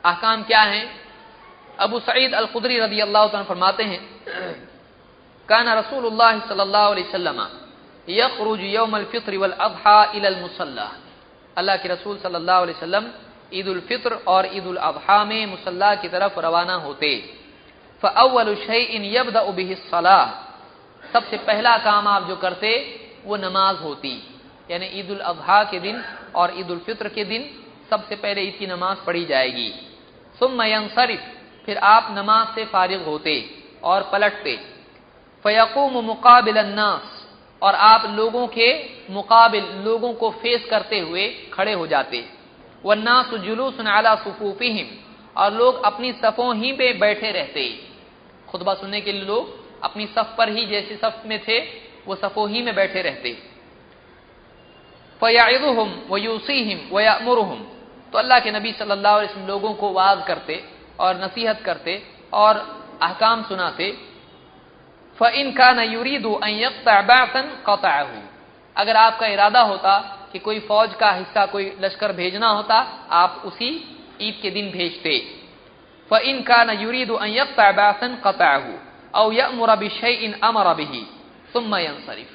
احکام کیا ہیں؟ ابو سعید الخدری رضی اللہ عنہ فرماتے ہیں کان رسول اللہ صلی اللہ علیہ وسلم یخرج یوم الفطر والاضحى الى المصلی، اللہ کے رسول صلی اللہ علیہ وسلم عید الفطر اور عید الاضحیٰ میں مصلی کی طرف روانہ ہوتے. فاول شیء یبدأ به الصلاۃ، سب سے پہلا کام آپ جو کرتے وہ نماز ہوتی، یعنی عید الاضحیٰ کے دن اور عید الفطر کے دن سب سے پہلے عید کی نماز پڑھی جائے گی. ثم ينصرف، پھر آپ نماز سے فارغ ہوتے اور پلٹتے. فیقوم مقابل الناس، اور آپ لوگوں کے مقابل، لوگوں کو فیس کرتے ہوئے کھڑے ہو جاتے. والناس جلوس علی صفوفہم، اور لوگ اپنی صفوں ہی پہ بیٹھے رہتے. خطبہ سننے کے لیے لوگ اپنی صف پر ہی جیسے صف میں تھے وہ صفوں ہی میں بیٹھے رہتے. فیعظہم ویوصیہم ویأمرہم، تو اللہ کے نبی صلی اللہ علیہ وسلم لوگوں کو واعظ کرتے اور نصیحت کرتے اور احکام سناتے. فَإِنْ كَانَ يُرِيدُ أَنْ يَقْطَعَ بَعْثًا قَطَعَهُ، اگر آپ کا ارادہ ہوتا کہ کوئی فوج کا حصہ، کوئی لشکر بھیجنا ہوتا، آپ اسی عید کے دن بھیجتے. فَإِنْ كَانَ يُرِيدُ أَنْ يَقْطَعَ بَعْثًا قَطَعَهُ أَوْ يَأْمُرَ بِشَيْءٍ أَمَرَ بِهِ ثُمَّ يَنْصَرِفُ،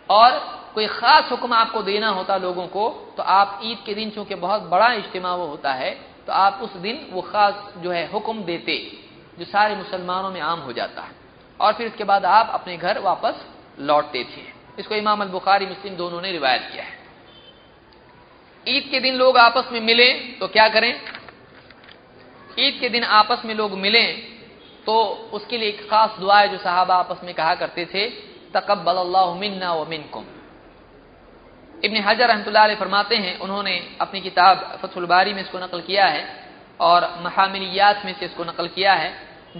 اور کوئی خاص حکم آپ کو دینا ہوتا لوگوں کو تو آپ عید کے دن چونکہ بہت بڑا اجتماع وہ ہوتا ہے تو آپ اس دن وہ خاص جو ہے حکم دیتے جو سارے مسلمانوں میں عام ہو جاتا ہے، اور پھر اس کے بعد آپ اپنے گھر واپس لوٹتے تھے. اس کو امام البخاری مسلم دونوں نے روایت کیا ہے. عید کے دن لوگ آپس میں ملیں تو کیا کریں؟ عید کے دن آپس میں لوگ ملیں تو اس کے لیے ایک خاص دعا ہے جو صحابہ آپس میں کہا کرتے تھے، تقبل اللہ منا ومنکم. ابن حجر رحمۃ اللہ علیہ فرماتے ہیں، انہوں نے اپنی کتاب فتح الباری میں اس کو نقل کیا ہے اور محاملیات میں سے اس کو نقل کیا ہے.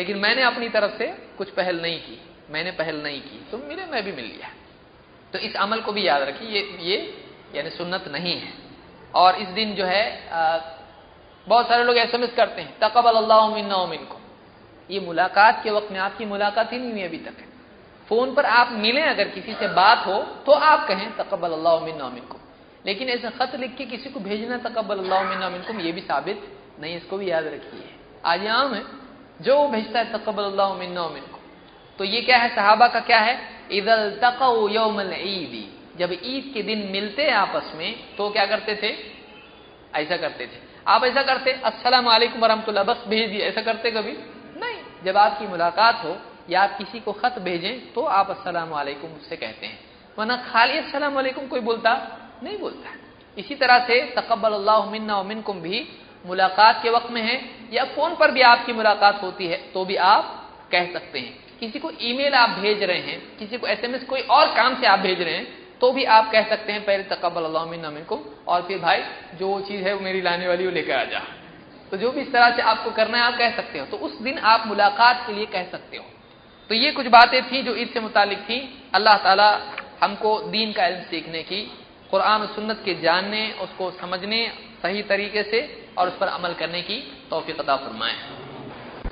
لیکن میں نے اپنی طرف سے کچھ پہل نہیں کی، میں نے پہل نہیں کی، تم ملے میں بھی مل لیا۔ تو اس عمل کو بھی یاد رکھیے، یہ یعنی سنت نہیں ہے۔ اور اس دن جو ہے بہت سارے لوگ ایس ایم ایس کرتے ہیں تقبل اللہ منا ومنکم، یہ ملاقات کے وقت میں آپ کی ملاقات ہی نہیں ہوئی ابھی تک ہے۔ فون پر آپ ملیں، اگر کسی سے بات ہو تو آپ کہیں تقبل اللہ منا ومنکم، لیکن ایسے خط لکھ کے کسی کو بھیجنا تقبل اللہ منا ومنکم یہ بھی ثابت نہیں، اس کو بھی یاد رکھیے۔ آج عام ہے جو وہ بھیجتا ہے تقبل اللہ منا ومنکم، تو یہ کیا ہے؟ صحابہ کا کیا ہے؟ اذا التقوا یوم العید، جب عید کے دن ملتے آپس میں تو کیا کرتے تھے؟ ایسا کرتے تھے۔ آپ ایسا کرتے السلام علیکم ورحمۃ اللہ بس بھیج دیے، ایسا کرتے کبھی نہیں۔ جب آپ کی ملاقات ہو یا آپ کسی کو خط بھیجیں تو آپ السلام علیکم اس سے کہتے ہیں، ورنہ خالی السلام علیکم کوئی بولتا نہیں بولتا۔ اسی طرح سے تقبل اللہ منا ومنکم بھی ملاقات کے وقت میں ہے، یا فون پر بھی آپ کی ملاقات ہوتی ہے تو بھی آپ کہہ سکتے ہیں۔ کسی کو ای میل آپ بھیج رہے ہیں، کسی کو ایس ایم ایس کوئی اور کام سے آپ بھیج رہے ہیں تو بھی آپ کہہ سکتے ہیں پہلے تقبل اللہ منا ومنکم، اور پھر بھائی جو چیز ہے وہ میری لانے والی وہ لے کر آ جا۔ تو جو بھی اس طرح سے آپ کو کرنا ہے آپ کہہ سکتے ہو، تو اس دن آپ ملاقات کے لیے کہہ سکتے ہو۔ تو یہ کچھ باتیں تھیں جو عید سے متعلق تھیں۔ اللہ تعالی ہم کو دین کا علم سیکھنے کی، قرآن و سنت کے جاننے، اس کو سمجھنے صحیح طریقے سے اور اس پر عمل کرنے کی توفیق عطا فرمائے۔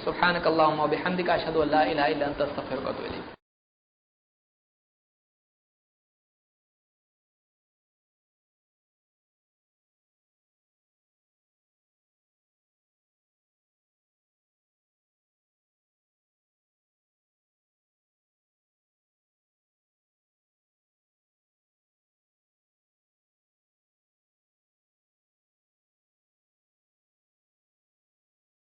سبحانک اللہم و بحمدک، اشہد ان لا الہ الا انت، استغفرک و اتوب الیک۔